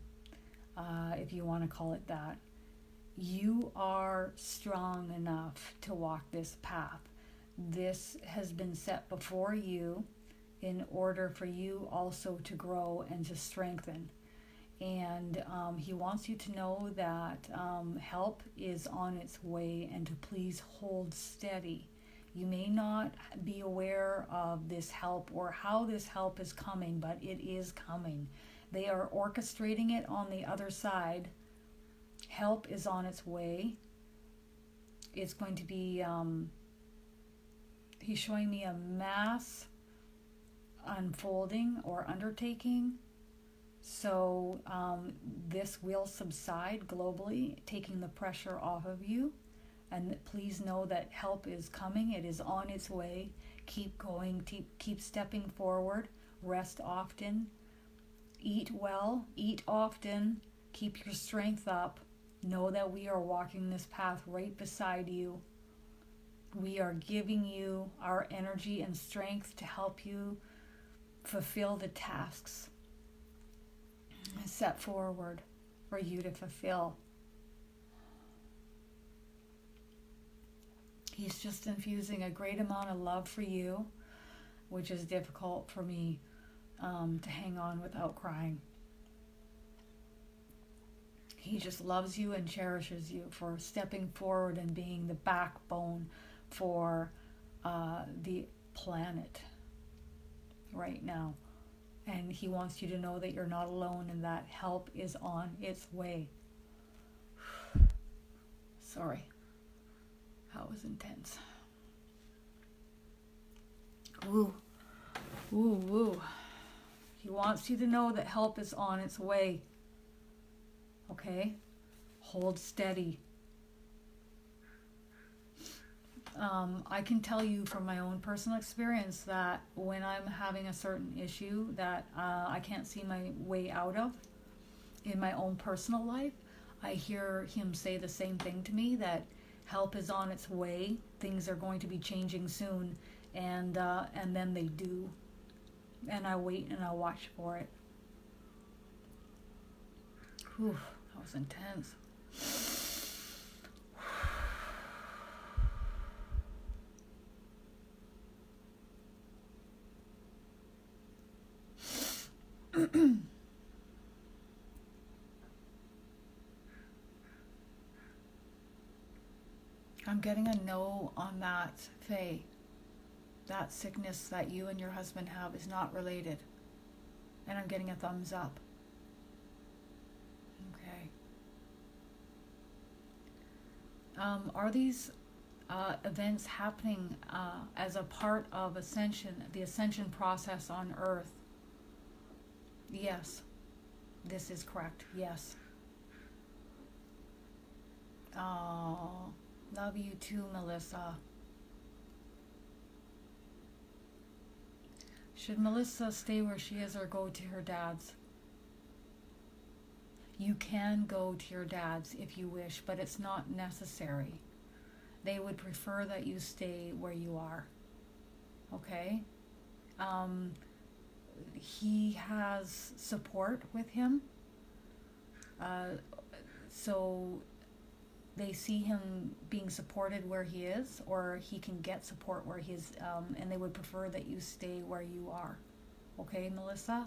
if you want to call it that. You are strong enough to walk this path. This has been set before you in order for you also to grow and to strengthen. And he wants you to know that help is on its way, and to please hold steady. You may not be aware of this help or how this help is coming, but it is coming. They are orchestrating it on the other side. Help is on its way. It's going to be, he's showing me a mass unfolding or undertaking. So this will subside globally, taking the pressure off of you. And please know that help is coming. It is on its way. Keep going. Keep stepping forward. Rest often. Eat well. Eat often. Keep your strength up. Know that we are walking this path right beside you. We are giving you our energy and strength to help you fulfill the tasks set forward for you to fulfill. He's just infusing a great amount of love for you, which is difficult for me to hang on without crying. He just loves you and cherishes you for stepping forward and being the backbone for the planet right now. And he wants you to know that you're not alone and that help is on its way. Sorry. That was intense. Woo. Woo, woo. He wants you to know that help is on its way. Okay? Hold steady. I can tell you from my own personal experience that when I'm having a certain issue that I can't see my way out of in my own personal life, I hear him say the same thing to me, that help is on its way, things are going to be changing soon, and then they do. And I wait and I watch for it. Whew, that was intense. I'm getting a no on that, Faye. That sickness that you and your husband have is not related. And I'm getting a thumbs up. Are these events happening as a part of ascension, the ascension process on Earth? Yes, this is correct. Yes. Oh, love you too, Melissa. Should Melissa stay where she is or go to her dad's? You can go to your dad's if you wish, but it's not necessary. They would prefer that you stay where you are. Okay? He has support with him. So they see him being supported where he is, or he can get support where he is, and they would prefer that you stay where you are. Okay, Melissa?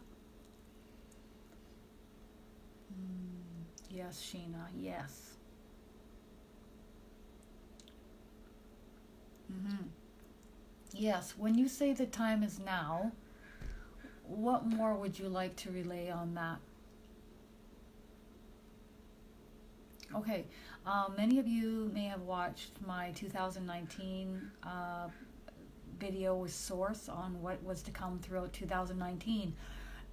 Yes, Sheena, yes. Yes, when you say the time is now, what more would you like to relay on that? Okay, many of you may have watched my 2019 video with Source on what was to come throughout 2019.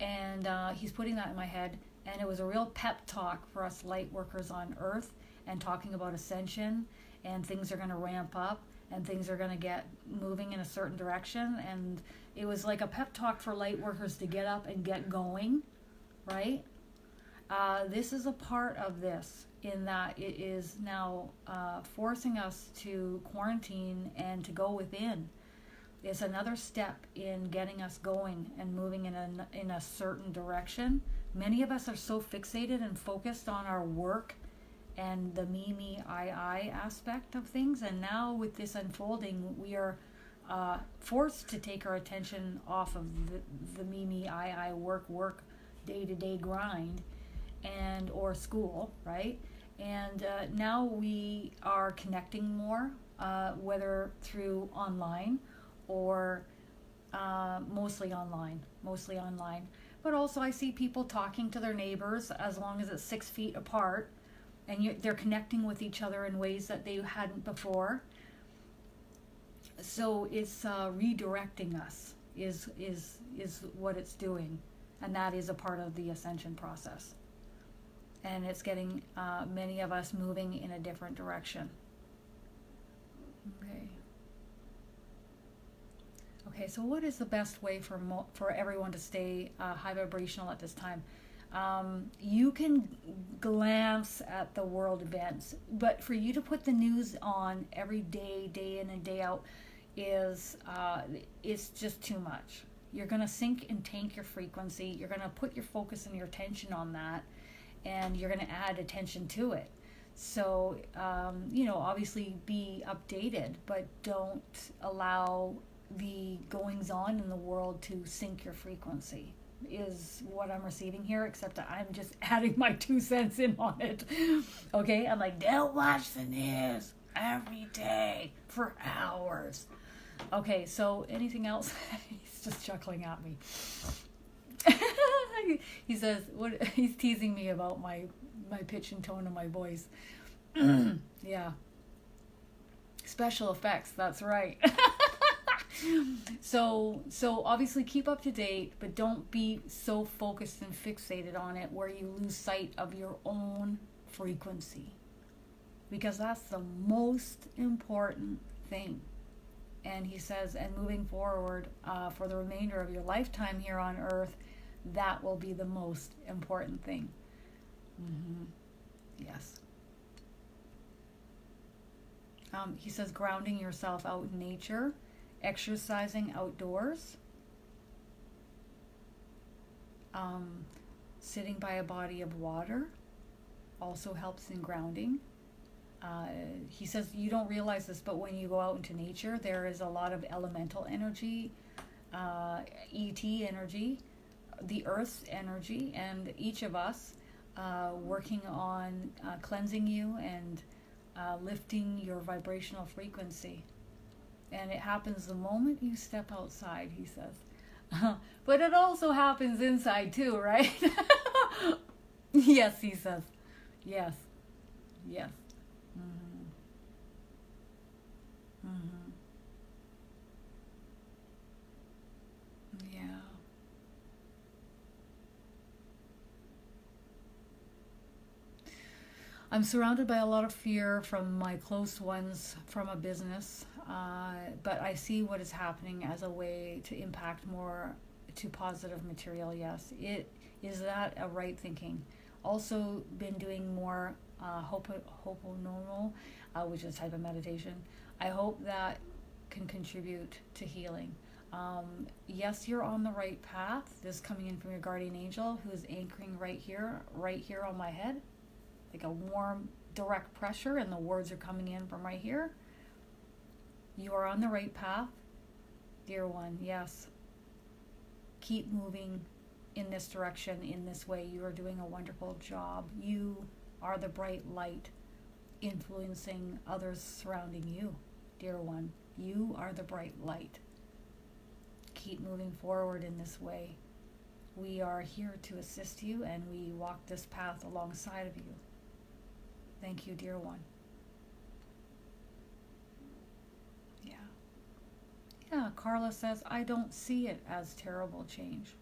And he's putting that in my head. And it was a real pep talk for us light workers on Earth, and talking about ascension, and things are going to ramp up, and things are going to get moving in a certain direction. And it was like a pep talk for light workers to get up and get going, right? This is a part of this, in that it is now forcing us to quarantine and to go within. It's another step in getting us going and moving in a certain direction. Many of us are so fixated and focused on our work and the me, I aspect of things. And now with this unfolding, we are forced to take our attention off of the me, I, work, day-to-day grind, and or school, right? And now we are connecting more, whether through online or mostly online. But also I see people talking to their neighbors as long as it's 6 feet apart, and they're connecting with each other in ways that they hadn't before. So it's redirecting us is what it's doing, and that is a part of the ascension process. And it's getting many of us moving in a different direction. Okay, so what is the best way for everyone to stay high vibrational at this time? You can glance at the world events, but for you to put the news on every day, day in and day out, it's just too much. You're going to sink and tank your frequency. You're going to put your focus and your attention on that, and you're going to add attention to it. So, obviously be updated, but don't allow the goings on in the world to sink your frequency, is what I'm receiving here, except that I'm just adding my 2 cents in on it. Okay, I'm like, don't watch the news every day for hours. Okay, so anything else? He's just chuckling at me. He says, "What?" He's teasing me about my pitch and tone of my voice. Yeah, special effects, that's right. So obviously keep up to date, but don't be so focused and fixated on it where you lose sight of your own frequency, because that's the most important thing. And he says, and moving forward for the remainder of your lifetime here on Earth, that will be the most important thing. Yes. He says grounding yourself out in nature, exercising outdoors, sitting by a body of water also helps in grounding. He says you don't realize this, but when you go out into nature, there is a lot of elemental energy, ET energy, the Earth's energy, and each of us working on cleansing you and lifting your vibrational frequency. And it happens the moment you step outside, he says. But it also happens inside too, right? Yes, he says. Yes. Mm-hmm. Yeah. I'm surrounded by a lot of fear from my close ones from a business, but I see what is happening as a way to impact more to positive material. Yes, it is that a right thinking. Also, been doing more hoponopono, which is a type of meditation. I hope that can contribute to healing. Yes, you're on the right path. This is coming in from your guardian angel, who is anchoring right here on my head, like a warm, direct pressure, and the words are coming in from right here. You are on the right path, dear one. Yes. Keep moving in this direction, in this way. You are doing a wonderful job. You are the bright light influencing others surrounding you, dear one. You are the bright light. Keep moving forward in this way. We are here to assist you, and we walk this path alongside of you. Thank you, dear one. Yeah. Yeah, Carla says, I don't see it as terrible change.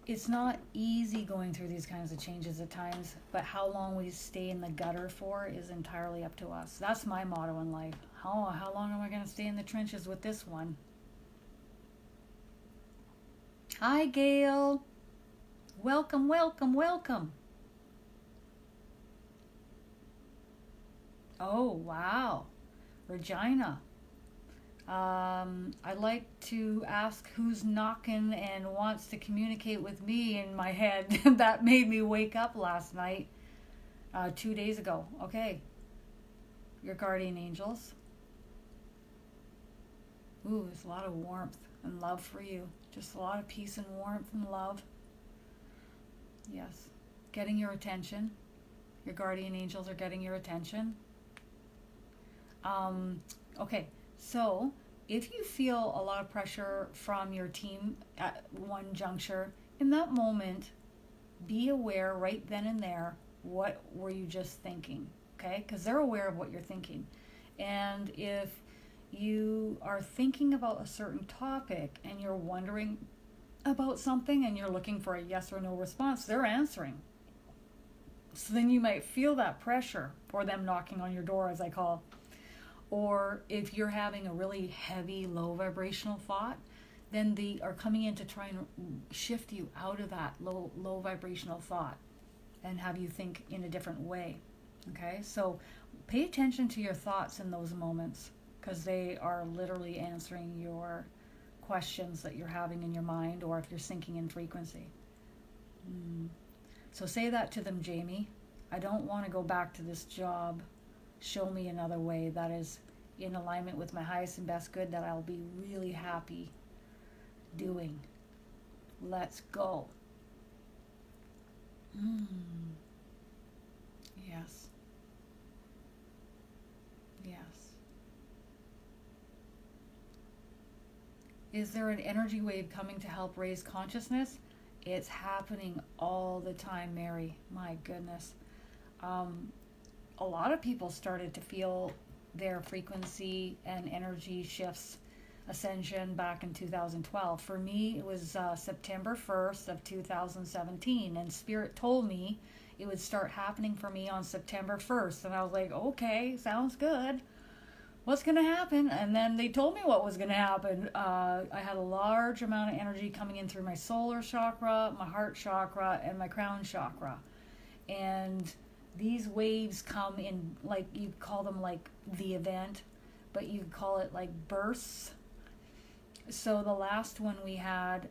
It's not easy going through these kinds of changes at times, but how long we stay in the gutter for is entirely up to us. That's my motto in life. How long am I going to stay in the trenches with this one? Hi, Gail. Welcome, welcome, welcome. Oh, wow. Regina. I'd like to ask who's knocking and wants to communicate with me in my head. That made me wake up last night, 2 days ago. Okay. Your guardian angels. Ooh, there's a lot of warmth and love for you. Just a lot of peace and warmth and love. Yes. Getting your attention. Your guardian angels are getting your attention. Okay, so if you feel a lot of pressure from your team at one juncture, in that moment, be aware right then and there, what were you just thinking, okay? Because they're aware of what you're thinking. And if you are thinking about a certain topic and you're wondering about something and you're looking for a yes or no response, they're answering. So then you might feel that pressure, or them knocking on your door, as I call. Or if you're having a really heavy, low vibrational thought, then they are coming in to try and shift you out of that low vibrational thought and have you think in a different way. Okay, so pay attention to your thoughts in those moments, because they are literally answering your questions that you're having in your mind, or if you're sinking in frequency. So say that to them, Jamie. I don't want to go back to this job. Show me another way that is in alignment with my highest and best good, that I'll be really happy doing. Let's go. Yes. Yes. Is there an energy wave coming to help raise consciousness? It's happening all the time, Mary. My goodness. A lot of people started to feel their frequency and energy shifts, ascension, back in 2012. For me, it was September 1st of 2017, and Spirit told me it would start happening for me on September 1st, and I was like, okay, sounds good. What's going to happen? And then they told me what was going to happen. I had a large amount of energy coming in through my solar chakra, my heart chakra, and my crown chakra. And these waves come in, like, you call them like the event, but you call it like bursts. So the last one we had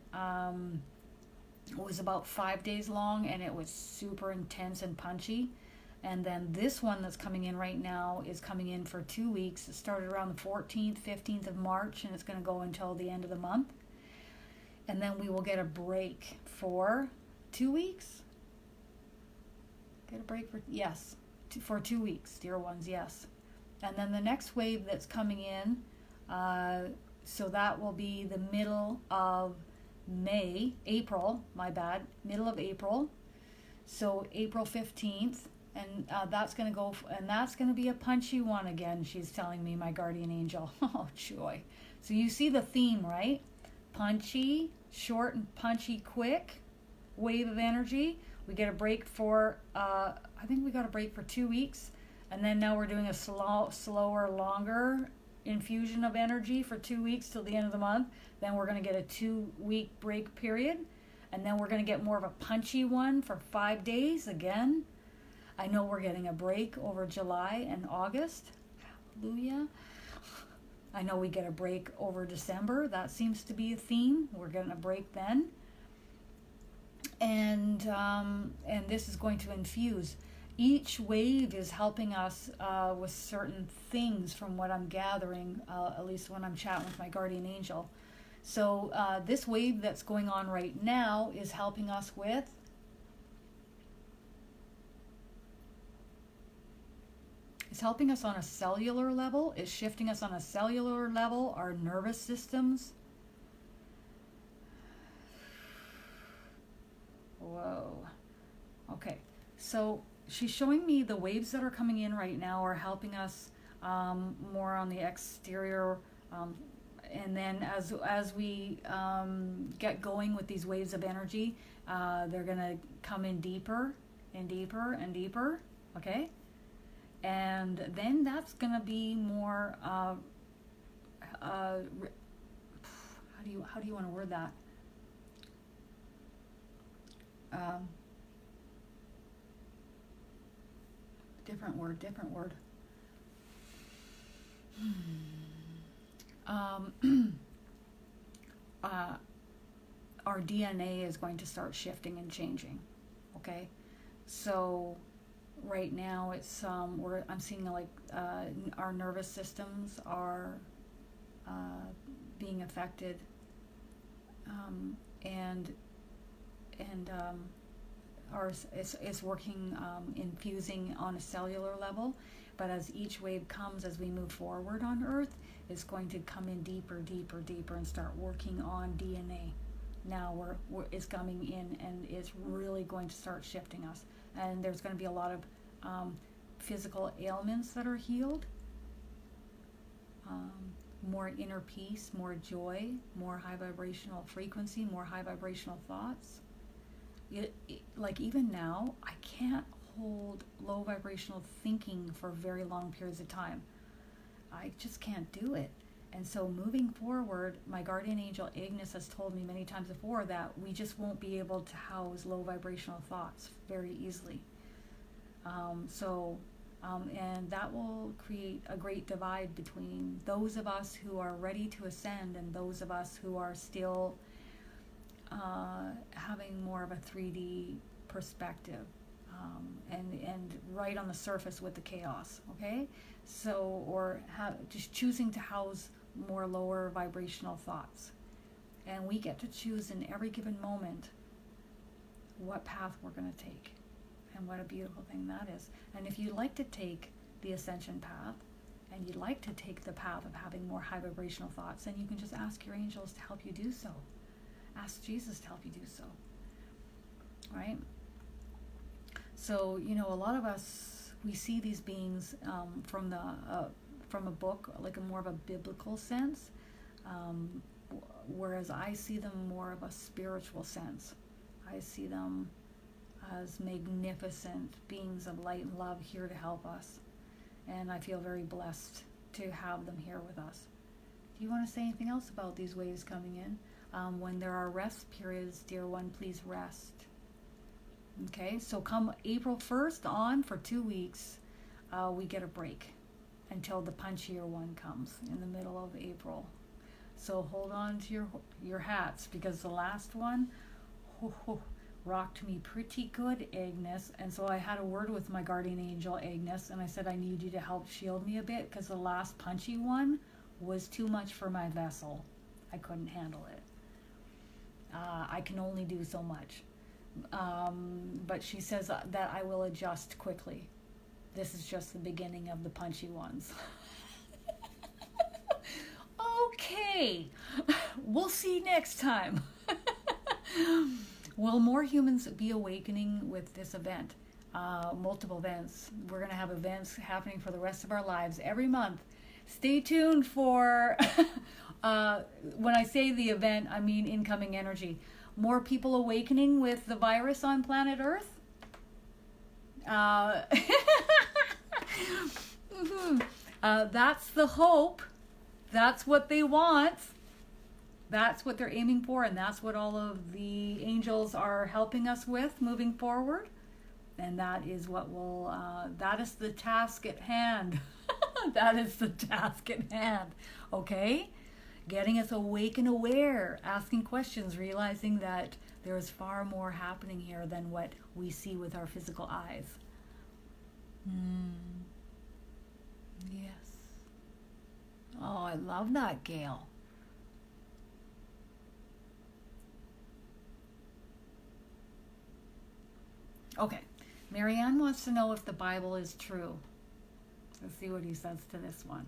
was about 5 days long, and it was super intense and punchy. And then this one that's coming in right now is coming in for 2 weeks. It started around the 14th, 15th of March, and it's going to go until the end of the month. And then we will get a break for 2 weeks. Get a break for, yes, for 2 weeks, dear ones, yes. And then the next wave that's coming in, so that will be the middle of April, middle of April. So April 15th And that's going to go, and that's going to be a punchy one again, she's telling me, my guardian angel. Oh, joy. So you see the theme, right? Punchy, short and punchy, quick wave of energy. We get a break for, I think we got a break for 2 weeks. And then now we're doing a slower, longer infusion of energy for 2 weeks till the end of the month. Then we're going to get a 2-week break period. And then we're going to get more of a punchy one for 5 days again. I know we're getting a break over July and August. Hallelujah. I know we get a break over December. That seems to be a theme. We're getting a break then. And this is going to infuse. Each wave is helping us with certain things from what I'm gathering, at least when I'm chatting with my guardian angel. So this wave that's going on right now is helping us with it's helping us on a cellular level. It's shifting us on a cellular level, our nervous systems. Whoa. Okay. So she's showing me the waves that are coming in right now are helping us more on the exterior. And then as we get going with these waves of energy, they're going to come in deeper and deeper and deeper. Okay? And then that's going to be more, how do you want to word that? Different word. Our DNA is going to start shifting and changing. Okay? So right now it's I'm seeing like our nervous systems are being affected, and ours is working, infusing on a cellular level. But as each wave comes, as we move forward on Earth, it's going to come in deeper and start working on DNA. Now it's coming in and it's really going to start shifting us. And there's going to be a lot of physical ailments that are healed, more inner peace, more joy, more high vibrational frequency, more high vibrational thoughts. Like even now, I can't hold low vibrational thinking for very long periods of time. I just can't do it. And so moving forward, my guardian angel Agnes has told me many times before that we just won't be able to house low vibrational thoughts very easily. And that will create a great divide between those of us who are ready to ascend and those of us who are still having more of a 3D perspective, and right on the surface with the chaos. Okay, so or just choosing to house more lower vibrational thoughts, and we get to choose in every given moment what path we're going to take. And what a beautiful thing that is. And if you'd like to take the ascension path, and you'd like to take the path of having more high vibrational thoughts, then you can just ask your angels to help you do so. Ask Jesus to help you do so. Right? So, a lot of us, we see these beings from a book, like a more of a biblical sense, whereas I see them more of a spiritual sense. I see them as magnificent beings of light and love here to help us. And I feel very blessed to have them here with us. Do you want to say anything else about these waves coming in? When there are rest periods, dear one, please rest. Okay, so come April 1st on for 2 weeks, we get a break until the punchier one comes in the middle of April. So hold on to your hats, because the last one, rocked me pretty good, Agnes. And so I had a word with my guardian angel Agnes, and I said, I need you to help shield me a bit, because the last punchy one was too much for my vessel. I couldn't handle it. I can only do so much. But she says that I will adjust quickly. This is just the beginning of the punchy ones. Okay, we'll see next time. Will more humans be awakening with this event? multiple events. We're going to have events happening for the rest of our lives every month. Stay tuned for, when I say the event, I mean incoming energy. More people awakening with the virus on planet Earth. That's the hope. That's what they want. That's what they're aiming for, and that's what all of the angels are helping us with moving forward. And that is what will, that is the task at hand. That is the task at hand. Okay? Getting us awake and aware, asking questions, realizing that there is far more happening here than what we see with our physical eyes. Yes. Oh, I love that, Gail. Okay. Marianne wants to know if the Bible is true. Let's see what he says to this one.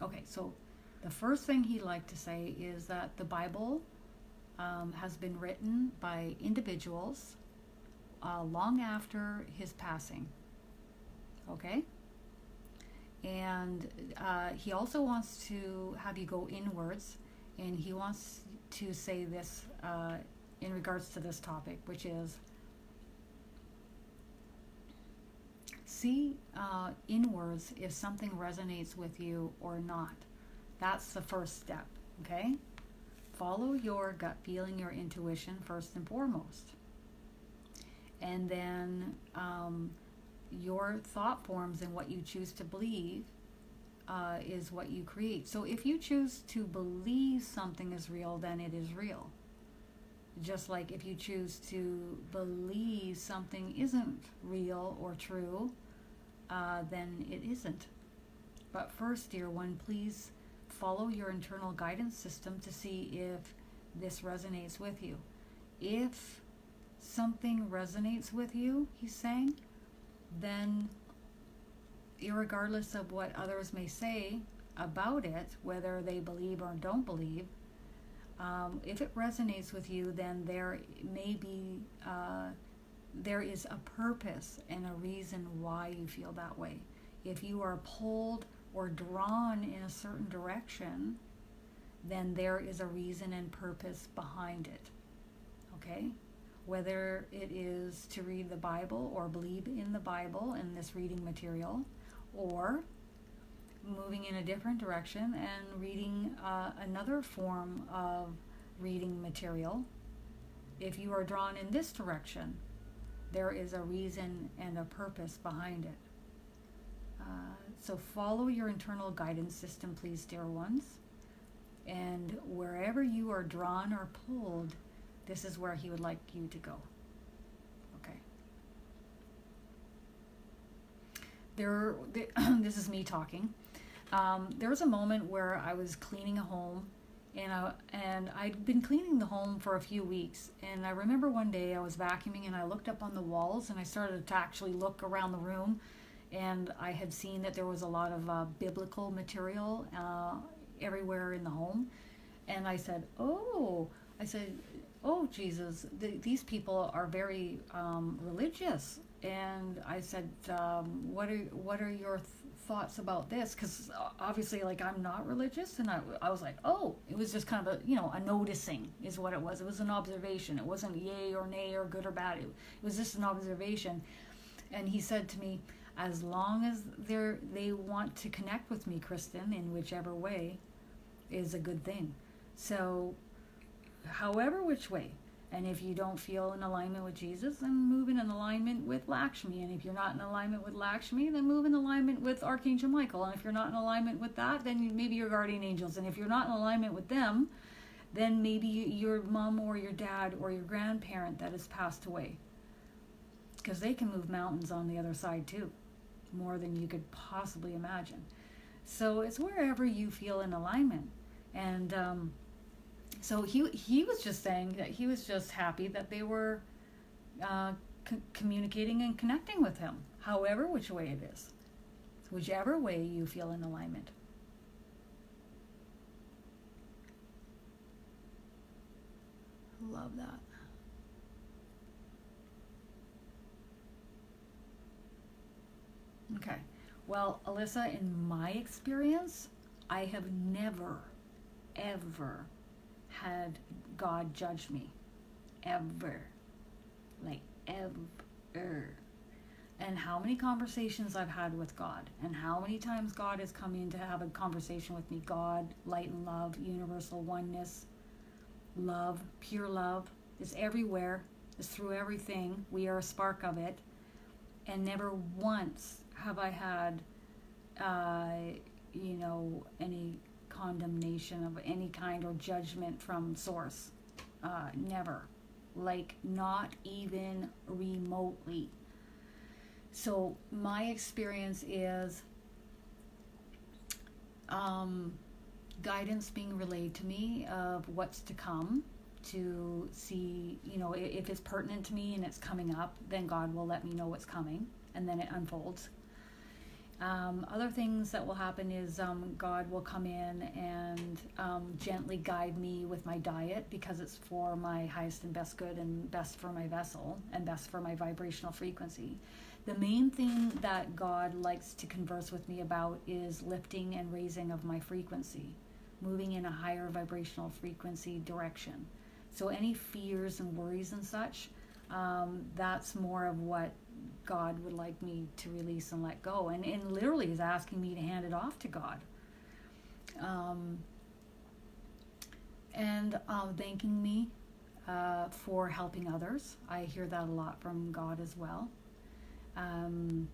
Okay, so the first thing he'd like to say is that the Bible has been written by individuals long after his passing. Okay? And he also wants to have you go inwards, and he wants to say this in regards to this topic, which is, see inwards if something resonates with you or not. That's the first step, okay? Follow your gut feeling, your intuition first and foremost. And then your thought forms and what you choose to believe is what you create. So if you choose to believe something is real, then it is real. Just like if you choose to believe something isn't real or true, then it isn't. But first, dear one, please follow your internal guidance system to see if this resonates with you. If something resonates with you, he's saying, then irregardless of what others may say about it, whether they believe or don't believe, if it resonates with you, then there may be, there is a purpose and a reason why you feel that way. If you are pulled or drawn in a certain direction, then there is a reason and purpose behind it. Okay? Whether it is to read the Bible or believe in the Bible in this reading material, or moving in a different direction and reading another form of reading material. If you are drawn in this direction, there is a reason and a purpose behind it. So follow your internal guidance system, please, dear ones. And wherever you are drawn or pulled, this is where he would like you to go. Okay. This is me talking. There was a moment where I was cleaning a home, and I'd been cleaning the home for a few weeks. And I remember one day I was vacuuming, and I looked up on the walls, and I started to actually look around the room, and I had seen that there was a lot of biblical material everywhere in the home. And I said, oh, Jesus, these people are very religious. And I said, what are your thoughts about this? Because obviously, like, I'm not religious. And I was like, oh, it was just kind of a noticing is what it was. It was an observation. It wasn't yay or nay or good or bad. It was just an observation. And he said to me, as long as they want to connect with me, Kristin, in whichever way, is a good thing. So, however which way. And if you don't feel in alignment with Jesus, then move in alignment with Lakshmi. And if you're not in alignment with Lakshmi, then move in alignment with Archangel Michael. And if you're not in alignment with that, then maybe your guardian angels. And if you're not in alignment with them, then maybe your mom or your dad or your grandparent that has passed away. Because they can move mountains on the other side too, more than you could possibly imagine. So it's wherever you feel in alignment. And so he was just saying that he was just happy that they were communicating and connecting with him, however which way it is, whichever way you feel in alignment. Love that. Okay. Well, Alyssa, in my experience, I have never, ever had God judge me. Ever. Like, ever. And how many conversations I've had with God, and how many times God has come in to have a conversation with me. God, light and love, universal oneness, love, pure love, is everywhere, is through everything. We are a spark of it. And never once have I had, any condemnation of any kind or judgment from Source. Never. Like, not even remotely. So my experience is guidance being relayed to me of what's to come, to see, if it's pertinent to me and it's coming up, then God will let me know what's coming, and then it unfolds. Other things that will happen is God will come in and gently guide me with my diet, because it's for my highest and best good and best for my vessel and best for my vibrational frequency. The main thing that God likes to converse with me about is lifting and raising of my frequency, moving in a higher vibrational frequency direction. So any fears and worries and such, that's more of what God would like me to release and let go. And literally is asking me to hand it off to God. And thanking me for helping others. I hear that a lot from God as well. And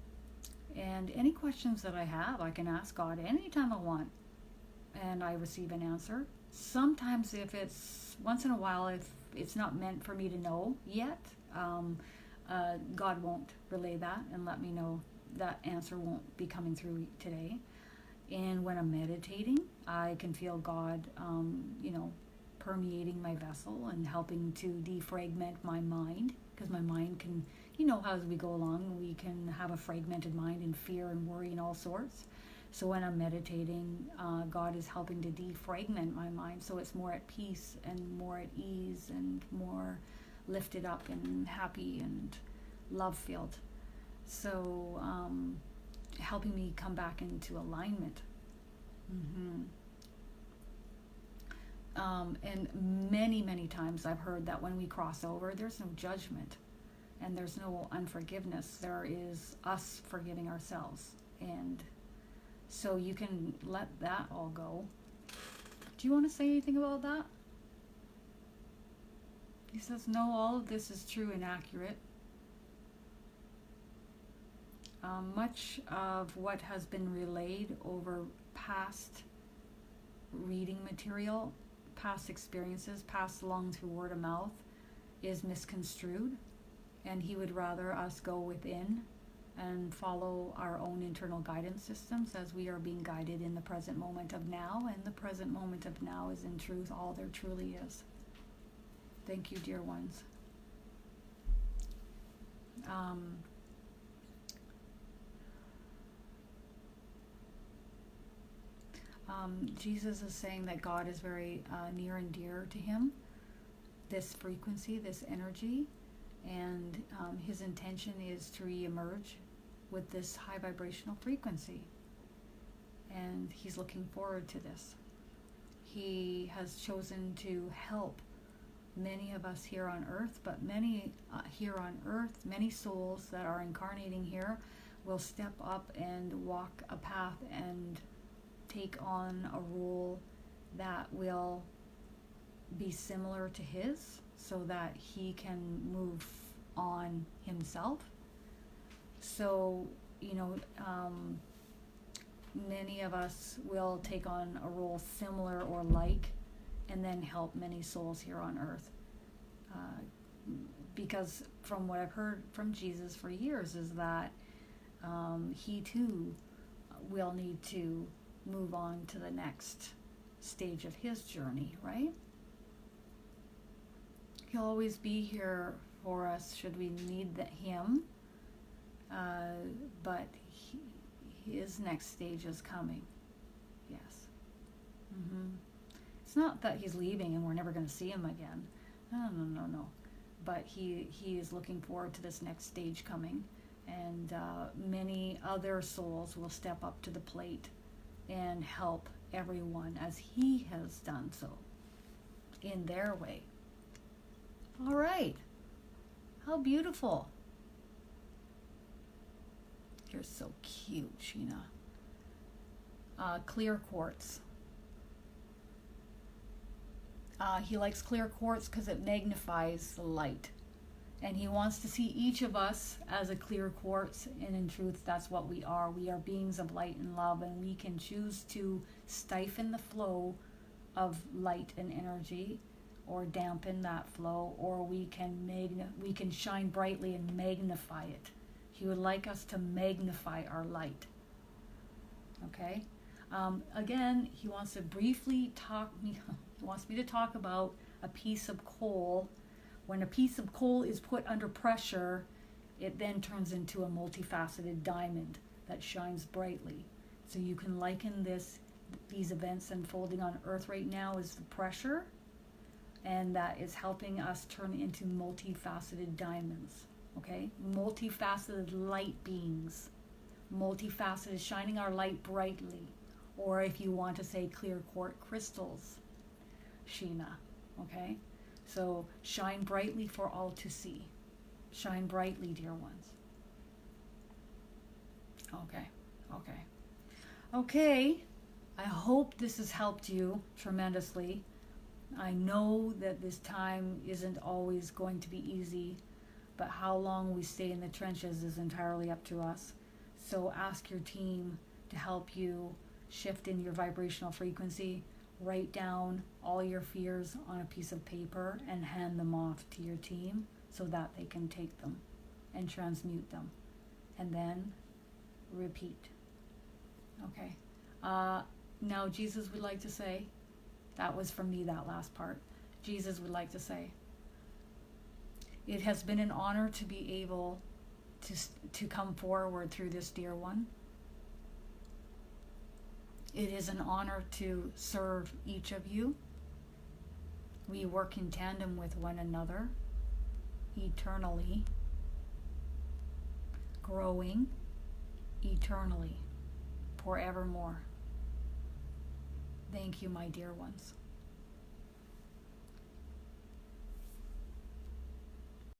any questions that I have, I can ask God anytime I want, and I receive an answer. Sometimes if it's, once in a while, if it's not meant for me to know yet, God won't relay that and let me know that answer won't be coming through today. And when I'm meditating, I can feel God, permeating my vessel and helping to defragment my mind, because my mind can, as we go along, we can have a fragmented mind and fear and worry and all sorts. So when I'm meditating, God is helping to defragment my mind, so it's more at peace and more at ease and more lifted up and happy and love-filled. So helping me come back into alignment. And many, many times I've heard that when we cross over, there's no judgment and there's no unforgiveness. There is us forgiving ourselves. And so you can let that all go. Do you want to say anything about that? He says, no, all of this is true and accurate. Much of what has been relayed over past reading material, past experiences, passed along through word of mouth, is misconstrued, and he would rather us go within and follow our own internal guidance systems as we are being guided in the present moment of now, and the present moment of now is in truth all there truly is. Thank you, dear ones. Jesus is saying that God is very near and dear to him, this frequency, this energy, and his intention is to re-emerge with this high vibrational frequency. And he's looking forward to this. He has chosen to help many of us here on earth, but many here on earth, many souls that are incarnating here will step up and walk a path and take on a role that will be similar to his, so that he can move on himself. So, many of us will take on a role similar or like, and then help many souls here on earth. Because from what I've heard from Jesus for years is that he too will need to move on to the next stage of his journey, right? He'll always be here for us should we need him, but his next stage is coming. Yes. It's not that he's leaving and we're never going to see him again. No. But he is looking forward to this next stage coming, And many other souls will step up to the plate and help everyone as he has done so in their way. All right. How beautiful. You're so cute, Sheena. Clear quartz. He likes clear quartz because it magnifies the light. And he wants to see each of us as a clear quartz. And in truth, that's what we are. We are beings of light and love. And we can choose to stifle the flow of light and energy, or dampen that flow, or we can shine brightly and magnify it. He would like us to magnify our light. Okay? Again, he wants to briefly he wants me to talk about a piece of coal. When a piece of coal is put under pressure, it then turns into a multifaceted diamond that shines brightly. So you can liken these events unfolding on Earth right now as the pressure, and that is helping us turn into multifaceted diamonds. Okay? Multifaceted light beings. Multifaceted, shining our light brightly. Or if you want to say clear quartz crystals, Sheena. Okay? So shine brightly for all to see. Shine brightly, dear ones. Okay. I hope this has helped you tremendously. I know that this time isn't always going to be easy, but how long we stay in the trenches is entirely up to us. So ask your team to help you shift in your vibrational frequency. Write down all your fears on a piece of paper and hand them off to your team so that they can take them and transmute them. And then repeat. Okay. Now Jesus would like to say, that was from me, that last part. Jesus would like to say, it has been an honor to be able to come forward through this dear one. It is an honor to serve each of you. We work in tandem with one another, eternally, growing eternally, forevermore. Thank you, my dear ones.